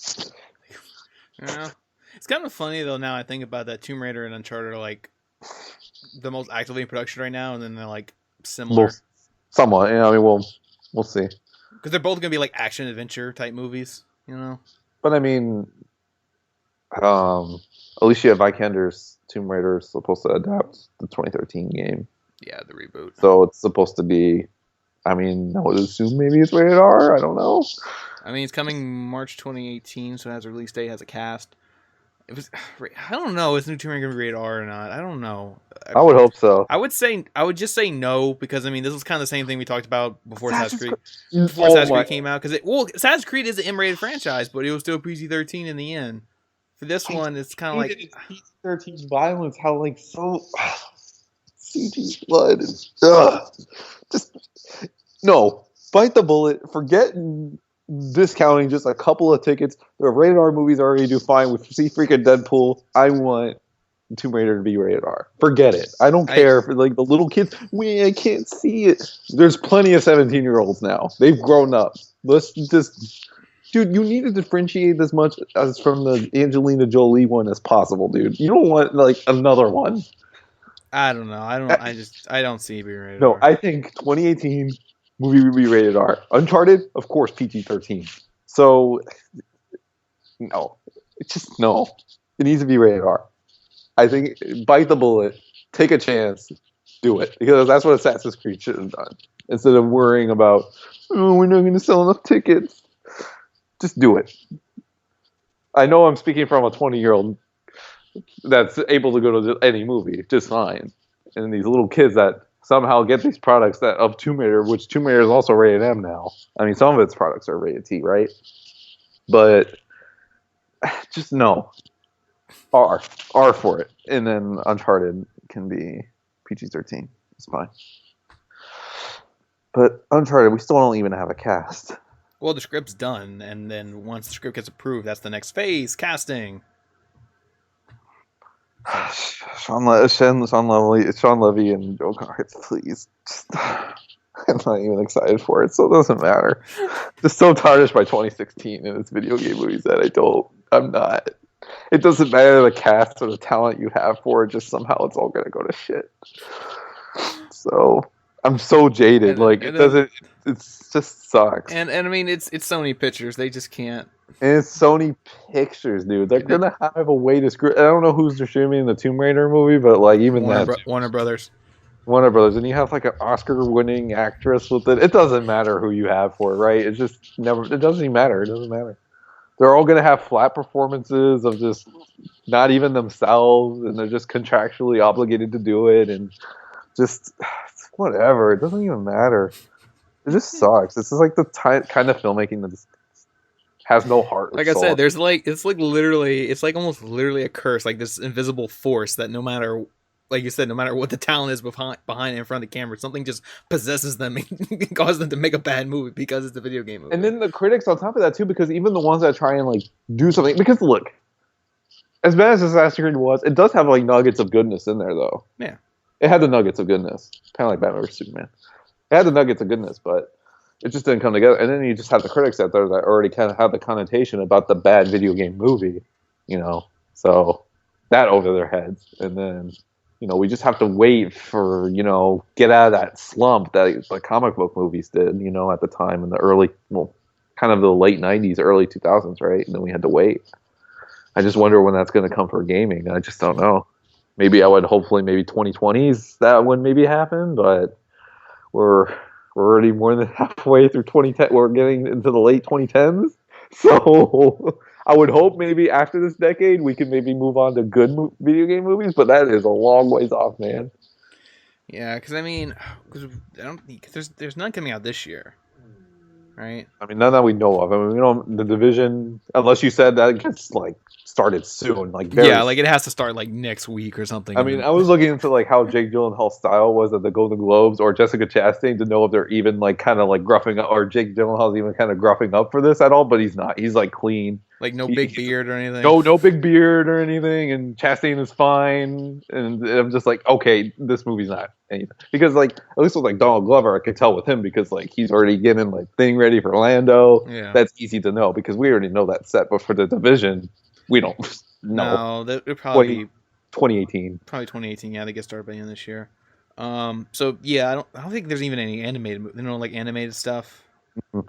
Yeah, it's kind of funny though. Now I think about that, Tomb Raider and Uncharted are like the most actively in production right now, and then they're like similar. Somewhat, yeah. I mean, we'll see. Because they're both gonna be like action adventure type movies, But I mean, Alicia Vikander's Tomb Raider is supposed to adapt the 2013 game. Yeah, the reboot. So it's supposed to be. I mean, I would assume maybe it's rated R. I don't know. I mean, it's coming March 2018, so it has a release date, has a cast. I don't know. Is new Tomb Raider going to be rated R or not? I don't know. I would hope so. I would just say no, because I mean, this is kind of the same thing we talked about before Assassin's Creed. Before Assassin's Creed came out, because Assassin's Creed is an M-rated franchise, but it was still PG-13 in the end. For this one, it's kind of like PG-13 violence. How so CG blood. Just no. Bite the bullet. Forget discounting just a couple of tickets. The rated R movies already do fine with freaking Deadpool. I want Tomb Raider to be rated R. Forget it. I don't care for like the little kids. I can't see it. There's plenty of 17-year-olds now. They've grown up. Let's just, dude. You need to differentiate as much as from the Angelina Jolie one as possible, dude. You don't want like another one. I don't know. I don't see it being rated R. No, I think 2018 movie would be rated R. Uncharted, of course, PG-13. So, no. It's just no. It needs to be rated R. I think bite the bullet, take a chance, do it. Because that's what Assassin's Creed should have done. Instead of worrying about, we're not going to sell enough tickets. Just do it. I know I'm speaking from a 20-year-old that's able to go to any movie just fine. And these little kids that somehow get these products that of Tomb Raider, which Tomb Raider is also rated M now. I mean, some of its products are rated T, right? But just no R for it, and then Uncharted can be PG-13. It's fine. But Uncharted, we still don't even have a cast. Well, the script's done, and then once the script gets approved, that's the next phase, casting. Sean Levy, and Joe Carts, please. I'm not even excited for it, so it doesn't matter. Just so tarnished by 2016 and its video game movies that I'm not. It doesn't matter the cast or the talent you have for it, just somehow it's all gonna go to shit. So I'm so jaded. It just sucks. And I mean, it's Sony Pictures. They just can't. And it's Sony Pictures, dude. They're gonna have a way to screw. I don't know who's distributing the Tomb Raider movie, but like even Warner Brothers. Warner Brothers, and you have like an Oscar-winning actress with it. It doesn't matter who you have for it, right? It just never. It doesn't even matter. It doesn't matter. They're all gonna have flat performances of just not even themselves, and they're just contractually obligated to do it, and just whatever. It doesn't even matter. It just sucks. This is like the kind of filmmaking that just has no heart. Like I said, it's almost literally a curse, like this invisible force that no matter, like you said, no matter what the talent is behind and in front of the camera, something just possesses them and causes them to make a bad movie because it's a video game movie. And then the critics on top of that too, because even the ones that try and like do something, because look, as bad as Assassin's Creed was, it does have like nuggets of goodness in there though. Yeah. It had the nuggets of goodness, kind of like Batman vs Superman. It had the nuggets of goodness, but it just didn't come together. And then you just have the critics out there that already kind of have the connotation about the bad video game movie, so that over their heads. And then, we just have to wait for, get out of that slump that the comic book movies did, at the time in the early, kind of the late 90s, early 2000s, right? And then we had to wait. I just wonder when that's going to come for gaming. I just don't know. Maybe 2020s that would maybe happen, but we're already more than halfway through 2010. We're getting into the late 2010s. So I would hope maybe after this decade we can maybe move on to good video game movies, but that is a long ways off, man. Yeah, because I mean, there's none coming out this year, right? I mean, none that we know of. I mean, the Division, unless you said that gets like started soon, like it has to start like next week or something. I mean, I was looking into like how Jake Gyllenhaal's style was at the Golden Globes or Jessica Chastain to know if they're even like kind of like gruffing up, or Jake Gyllenhaal's even kind of gruffing up for this at all, but he's not. He's like clean, like no big beard or anything. No big beard or anything, and Chastain is fine, and I'm just like, okay, this movie's not anything, because like at least with like Donald Glover, I could tell with him because like he's already getting like thing ready for Lando. Yeah, that's easy to know because we already know that set, but for the Division. We don't No, know. that would probably 2018. Probably 2018. Yeah, they get started by the end of this year. So yeah, I don't think there's even any animated, like animated stuff.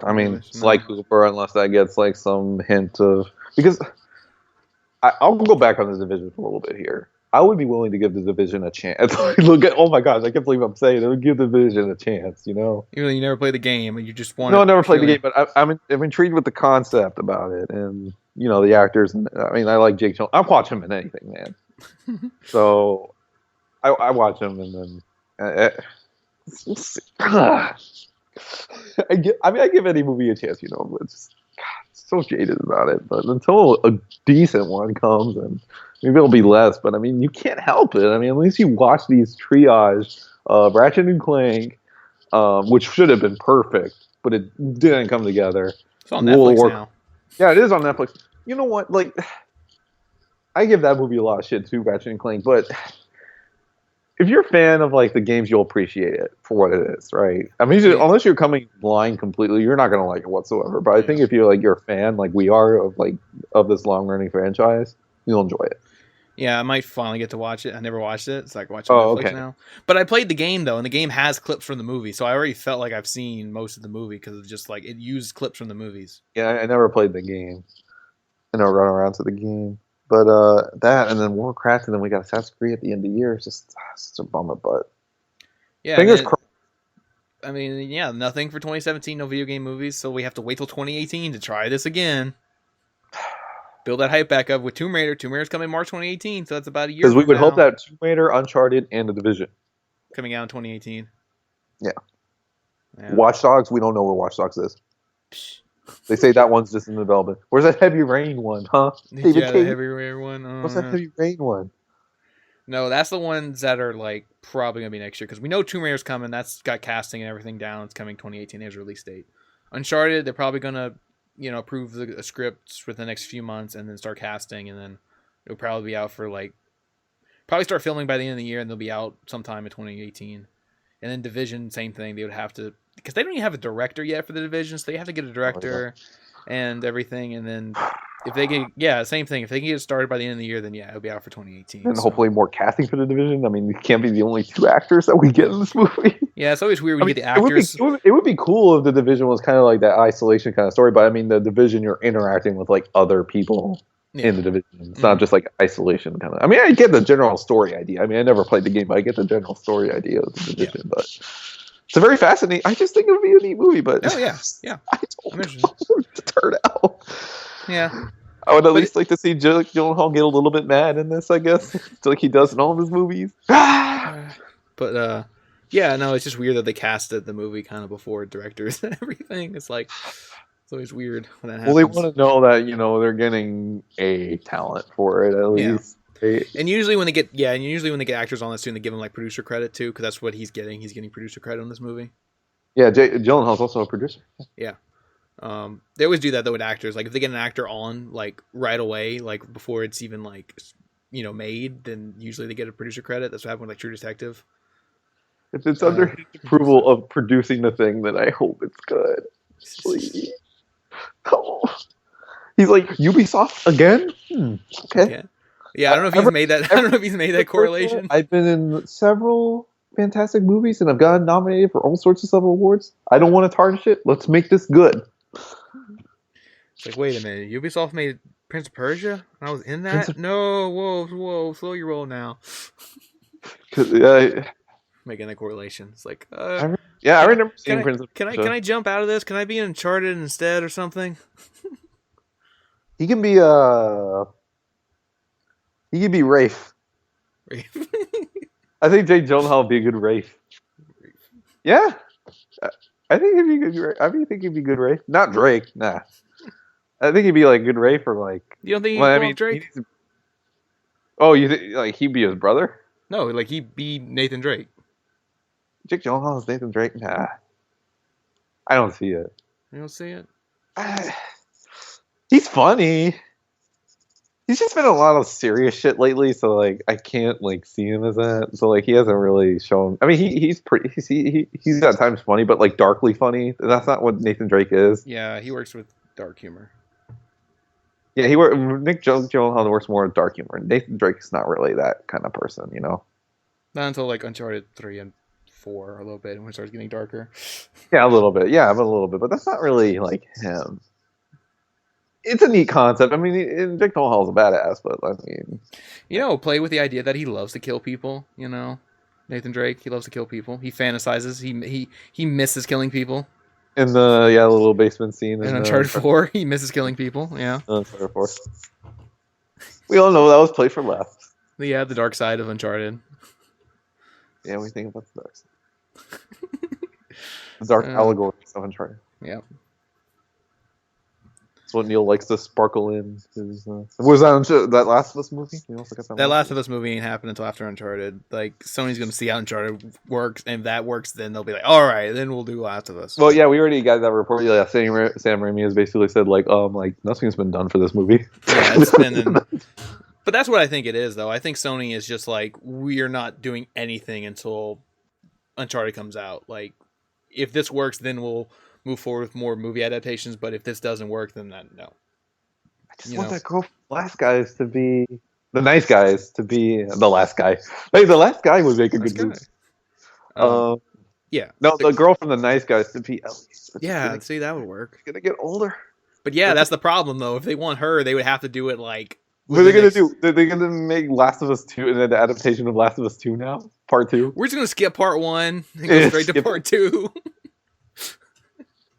I mean, it's like Cooper, unless that gets like some hint of, because I'll go back on the Division for a little bit here. I would be willing to give the Division a chance. Look at, oh my gosh, I can't believe I'm saying it. I would give the Division a chance, Even though you never played the game, and you just want. No, I never played the game, but I'm intrigued with the concept about it, and the actors. And I mean, I like Jake Gyllenhaal. I watch him in anything, man. So I watch him, and then we'll see. I give any movie a chance, but just so jaded about it. But until a decent one comes, and maybe it'll be less. But I mean, you can't help it. I mean, at least you watch these triage of Ratchet and Clank, which should have been perfect, but it didn't come together. It's on Netflix now. Yeah, it is on Netflix. You know what? Like, I give that movie a lot of shit too, Ratchet and Clank. But if you're a fan of like the games, you'll appreciate it for what it is, right? I mean, unless you're coming blind completely, you're not gonna like it whatsoever. But I think if you're a fan, like we are of this long running franchise, you'll enjoy it. Yeah, I might finally get to watch it. I never watched it. It's like watching Netflix now. But I played the game though, and the game has clips from the movie, so I already felt like I've seen most of the movie because it's just like it used clips from the movies. Yeah, I never played the game. I never run around to the game. But that, and then Warcraft, and then we got Assassin's Creed at the end of the year. It's just such a bummer, but yeah. Fingers crossed. I mean, yeah, nothing for 2017, no video game movies, so we have to wait till 2018 to try this again. Build that hype back up with Tomb Raider. Tomb Raider's coming March 2018, so that's about a year. Because we would hope that Tomb Raider, Uncharted, and The Division. coming out in 2018. Yeah. Yeah. Watch Dogs, we don't know where Watch Dogs is. They say that one's just in development. Where's that Heavy Rain one, huh? David Yeah, the Cage. Heavy Rain one. What's that Heavy Rain one? No, that's the ones that are like probably gonna be next year because we know Tomb Raider's coming. That's got casting and everything down. It's coming 2018. There's a release date. Uncharted, they're probably gonna approve the scripts for the next few months and then start casting, and then it'll probably be out for like probably start filming by the end of the year, and they'll be out sometime in 2018. And then Division, same thing. They would have to because they don't even have a director yet for the Division, so they have to get a director and everything, and then. If they get, same thing. If they can get it started by the end of the year, then it'll be out for 2018. And hopefully more casting for the Division. I mean, it can't be the only 2 actors that we get in this movie. Yeah, it's always weird when you get the actors. It would be cool if the Division was kind of like that isolation kind of story, but I mean, the Division, you're interacting with like other people in the Division. It's not just like isolation kind of. I mean, I get the general story idea. I mean, I never played the game, but I get the general story idea of the Division. But it's a very fascinating. I just think it would be a neat movie, but I don't know how it to turn out. Yeah. I would at least like to see Jake Gyllenhaal get a little bit mad in this, I guess, like he does in all of his movies. But it's just weird that they casted the movie kind of before directors and everything. It's like it's always weird when that happens. Well, they want to know that they're getting a talent for it at least. And usually when they get actors on this too, and they give them like producer credit too, because that's what he's getting. He's getting producer credit on this movie. Yeah, Gyllenhaal's also a producer. Yeah. They always do that though with actors. Like if they get an actor on like right away, like before it's even like made, then usually they get a producer credit. That's what happened with like True Detective. If it's under his approval of producing the thing, then I hope it's good. Please. Oh. He's like Ubisoft again. Okay. Yeah, I don't know if he's made that. I don't know if he's made that correlation. I've been in several fantastic movies and I've gotten nominated for all sorts of sub awards. I don't want to tarnish it. Let's make this good. It's like, wait a minute. Ubisoft made Prince of Persia? I was in that? No, whoa, slow your roll now. Making that correlation. It's like, I remember seeing Prince of Persia. Can I jump out of this? Can I be in Uncharted instead or something? He can be Rafe. I think Jake Gyllenhaal would be a good Rafe. Yeah. I think he'd be good. I think he'd be good Rafe. Not Drake, nah. I think he'd be like good Rafe or like. You don't think he'd be Drake? You think like he'd be his brother? No, like he'd be Nathan Drake. Jake Gyllenhaal is Nathan Drake? Nah. I don't see it. You don't see it? He's funny. He's just been a lot of serious shit lately, so like I can't like see him as that. So like he hasn't really shown. I mean, he's at times funny, but like darkly funny. That's not what Nathan Drake is. Yeah, he works with dark humor. Yeah, Nick Gyllenhaal works more with dark humor. Nathan Drake is not really that kind of person, Not until like Uncharted 3 and 4 a little bit when it starts getting darker. Yeah, a little bit. Yeah, but a little bit. But that's not really like him. It's a neat concept. I mean, Jake Gyllenhaal's a badass, but I mean, play with the idea that he loves to kill people. Nathan Drake, he loves to kill people. He fantasizes. He misses killing people. In the little basement scene in Uncharted 4, he misses killing people. Yeah. Uncharted 4. We all know that was played for laughs. Yeah, the dark side of Uncharted. Yeah, we think about the dark side. The dark allegory of Uncharted. Yeah. That's what Neil likes to sparkle in. Was that Last of Us movie? That Last of Us movie ain't happening until after Uncharted. Like, Sony's going to see how Uncharted works, and if that works, then they'll be like, all right, then we'll do Last of Us. Well, yeah, we already got that report. Yeah, Sam Raimi has basically said, like nothing's been done for this movie. Yeah, it's been... But that's what I think it is, though. I think Sony is just like, we are not doing anything until Uncharted comes out. Like, if this works, then we'll move forward with more movie adaptations, but if this doesn't work, then no. I just want that girl from Last Guys to be the nice guys to be the last guy. Like the last guy would make a good movie. Yeah. No, the girl from the Nice Guys to be Ellie. Yeah, see, that would work. She's gonna get older. But yeah, that's the problem though. If they want her, they would have to do it like. What are they gonna do? Are they gonna make Last of Us 2 and an adaptation of Last of Us 2 now? Part 2? We're just gonna skip part 1 and go straight to part 2.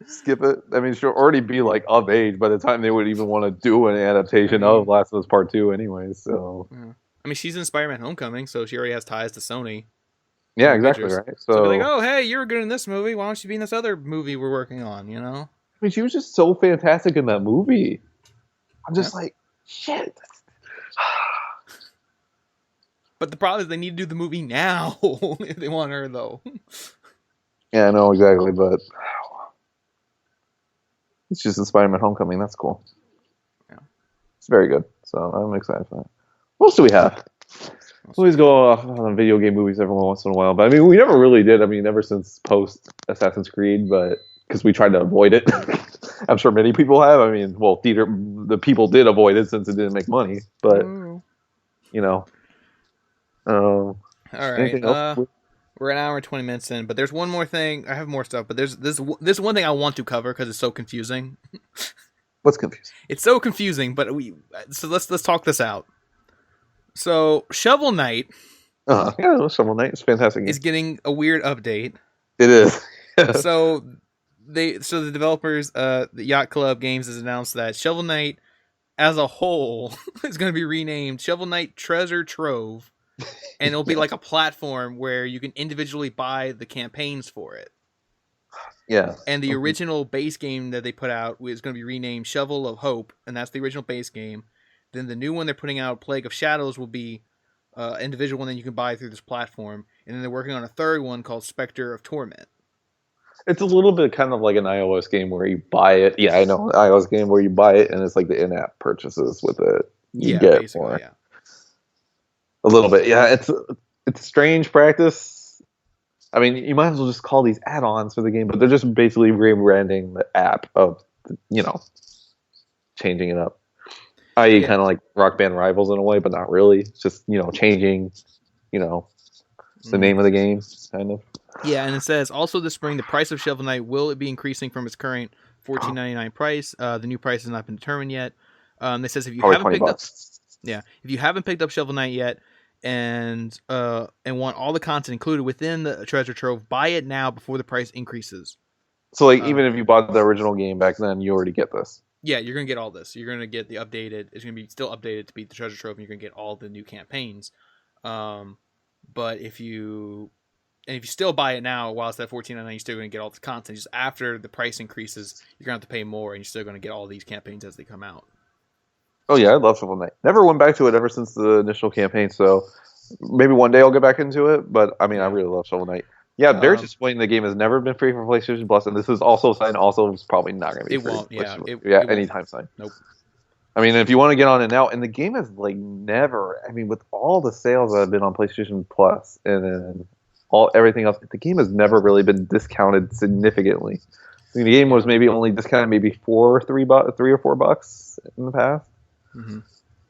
Skip it. I mean, she'll already be like of age by the time they would even want to do an adaptation of Last of Us Part 2 anyways. So I mean, she's in Spider-Man Homecoming, so she already has ties to Sony. Yeah, exactly right. So be like, So oh, hey, you were good in this movie. Why don't you be in this other movie we're working on? You know? I mean, she was just so fantastic in that movie. I'm Yeah. just like, shit. But the problem is they need to do the movie now if they want her though. Yeah, I know exactly, but it's just in Spider-Man: Homecoming. That's cool. Yeah. It's very good. So I'm excited for that. What else do we have? We always go off on video game movies every once in a while, but I mean, we never really did. I mean, ever since post Assassin's Creed, but because we tried to avoid it. I'm sure many people have. I mean, well, the people did avoid it since it didn't make money, but Ooh. you know, All right. anything else? We're an hour and 20 minutes in, but there's one more thing. I have more stuff, but there's this one thing I want to cover because it's so confusing. What's confusing? It's so confusing, but let's talk this out. So Shovel Knight Yeah, Shovel Knight is fantastic. is getting a weird update. It is. So the developers, the Yacht Club Games, has announced that Shovel Knight as a whole is going to be renamed Shovel Knight Treasure Trove, and it'll be like a platform where you can individually buy the campaigns for it. Yeah. And the original base game that they put out is going to be renamed Shovel of Hope, and that's the original base game. Then the new one they're putting out, Plague of Shadows, will be individual one that you can buy through this platform. And then they're working on a third one called Spectre of Torment. It's a little bit kind of like an iOS game where you buy it. Yeah, I know. An iOS game where you buy it and it's like the in-app purchases with it. You get more. Yeah. A little bit. Yeah, it's strange practice. I mean, you might as well just call these add-ons for the game, but they're just basically rebranding the app of, changing it up. I.e., kind of like Rock Band Rivals in a way, but not really. It's just, changing, the name of the game, kind of. Yeah, and it says also this spring the price of Shovel Knight will be increasing from its current $14.99 price. The new price has not been determined yet. It says if you haven't picked up, if you haven't picked up Shovel Knight yet, and want all the content included within the treasure trove, buy it now before the price increases. So, even if you bought the original game back then, you already get this. Yeah, you're gonna get all this. You're gonna get the updated. It's gonna be still updated to beat the treasure trove, and you're gonna get all the new campaigns. But if you still buy it now while it's at $14.99, you're still gonna get all the content. Just after the price increases, you're gonna have to pay more, and you're still gonna get all these campaigns as they come out. Oh yeah, I love Shovel Knight. Never went back to it ever since the initial campaign, so maybe one day I'll get back into it. But I mean, I really love Shovel Knight. Yeah, they're just explaining the game has never been free for PlayStation Plus, and this is also signed. Also, it's probably not going to be. It free won't. Yeah, it anytime signed. Nope. I mean, if you want to get on it now, and the game is like never. I mean, with all the sales that have been on PlayStation Plus and everything else, the game has never really been discounted significantly. I mean, the game was maybe only discounted maybe $3 or $4 in the past. Mm-hmm.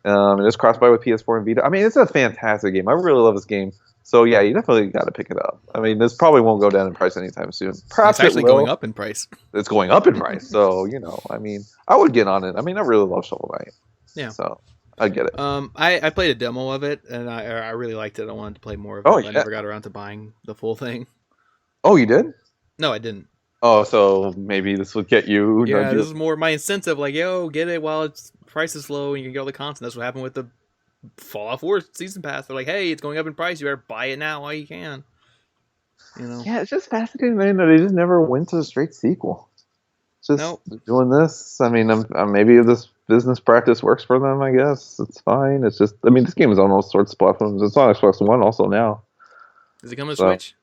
And it's cross-buy with PS4 and Vita. I mean, it's a fantastic game. I really love this game. So yeah, you definitely got to pick it up. I mean, this probably won't go down in price anytime soon. Perhaps it's actually going up in price. It's going up in price. So I mean, I would get on it. I mean, I really love Shovel Knight. Yeah. So I get it. I played a demo of it and I really liked it. I wanted to play more of it. But I never got around to buying the full thing. Oh, you did? No, I didn't. Oh, so maybe this would get you. Yeah, this is more my incentive. Like, yo, get it while its price is low and you can get all the content. That's what happened with the Fallout 4 season pass. They're like, hey, it's going up in price. You better buy it now while you can. Yeah, it's just fascinating, man. They just never went to a straight sequel. Just doing this. I mean, maybe this business practice works for them. I guess it's fine. It's just, I mean, this game is on all sorts of platforms. It's on Xbox One also now. Is it coming to Switch?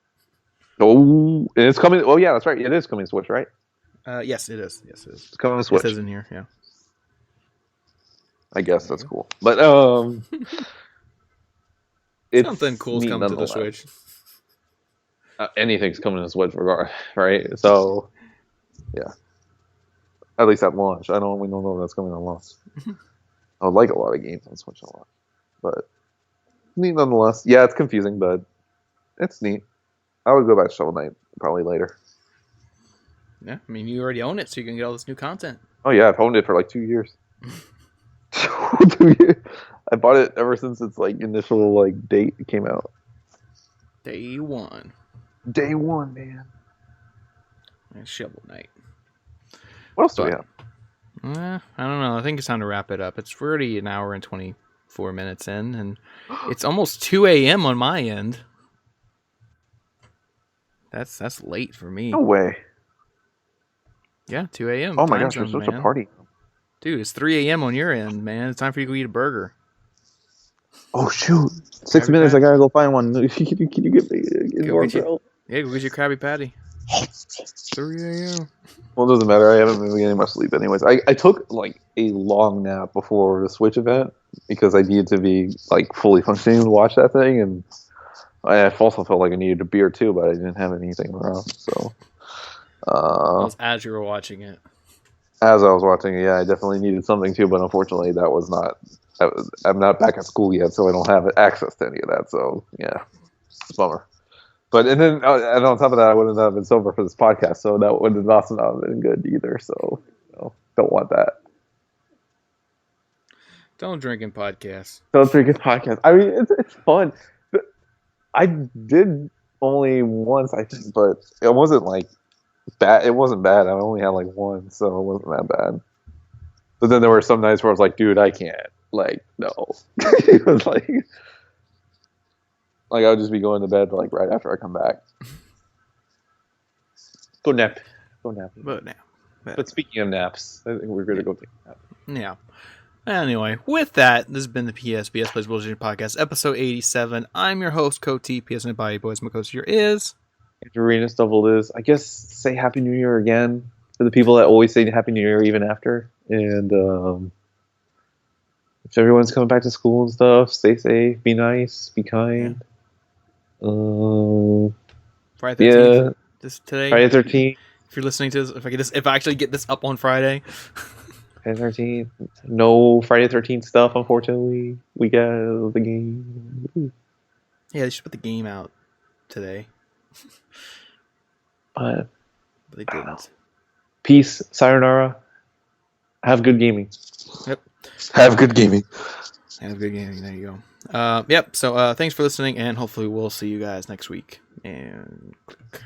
Oh, and it's coming. Oh, yeah, that's right. It is coming to Switch, right? Yes, it is. Yes, it is. It's coming to Switch. It says in here, yeah. I guess that's cool. But it's something cool's coming to the Switch. Anything's coming to Switch, regardless, right? So, yeah. At least at launch. We don't know if that's coming on launch. I would like a lot of games on Switch a lot, but neat nonetheless. Yeah, it's confusing, but it's neat. I would go back to Shovel Knight probably later. Yeah, I mean, you already own it, so you can get all this new content. Oh yeah, I've owned it for like 2 years. 2 years. I bought it ever since its like initial date came out. Day one, man. Shovel Knight. What else do we have? I don't know. I think it's time to wrap it up. It's already an hour and 24 minutes in, and it's almost 2 a.m. on my end. That's late for me. No way. Yeah, 2 a.m. Oh my time gosh, we're zone, supposed to man. party. Dude, it's 3 a.m. on your end, man. It's time for you to go eat a burger. Oh shoot! 6 Krabby minutes. Patty. I gotta go find one. Can you get me Go more, get you. bro? Yeah, go get your Krabby Patty. 3 a.m. Well, it doesn't matter. I haven't been getting much sleep, anyways. I took like a long nap before the Switch event because I needed to be like fully functioning to watch that thing, and I also felt like I needed a beer too, but I didn't have anything around. So, That was as you were watching it. as I was watching it, yeah, I definitely needed something too, but unfortunately, I'm not back at school yet, so I don't have access to any of that. So, yeah, it's a bummer. But and on top of that, I wouldn't have been sober for this podcast, so that would have also not been good either. So, don't want that. Don't drink in podcasts. Don't drink a podcast. I mean, it's fun. I did only once, I think, but it wasn't like bad. It wasn't bad. I only had like one, so it wasn't that bad. But then there were some nights where I was like, dude, I can't. Like, no. It was like I would just be going to bed like right after I come back. Go nap. But now. But speaking of naps, I think we're gonna go take a nap. Yeah. Anyway, with that, this has been the PSBS Plays Bullshit Podcast, episode 87. I'm your host, Cody, PSN Body Boys. My coach here is... Arena Stubble is, I guess, say Happy New Year again for the people that always say Happy New Year even after. And if everyone's coming back to school and stuff, stay safe, be nice, be kind. Friday 13th. Yeah. This today. Friday 13th. If you're listening to this, if I actually get this up on Friday. Friday 13th. No Friday 13th stuff, unfortunately. We got the game. Yeah, they should put the game out today. But they didn't. Peace, sayonara. Have good gaming. Yep. Have good gaming. Have good gaming. There you go. Yep. So thanks for listening, and hopefully we'll see you guys next week. And click.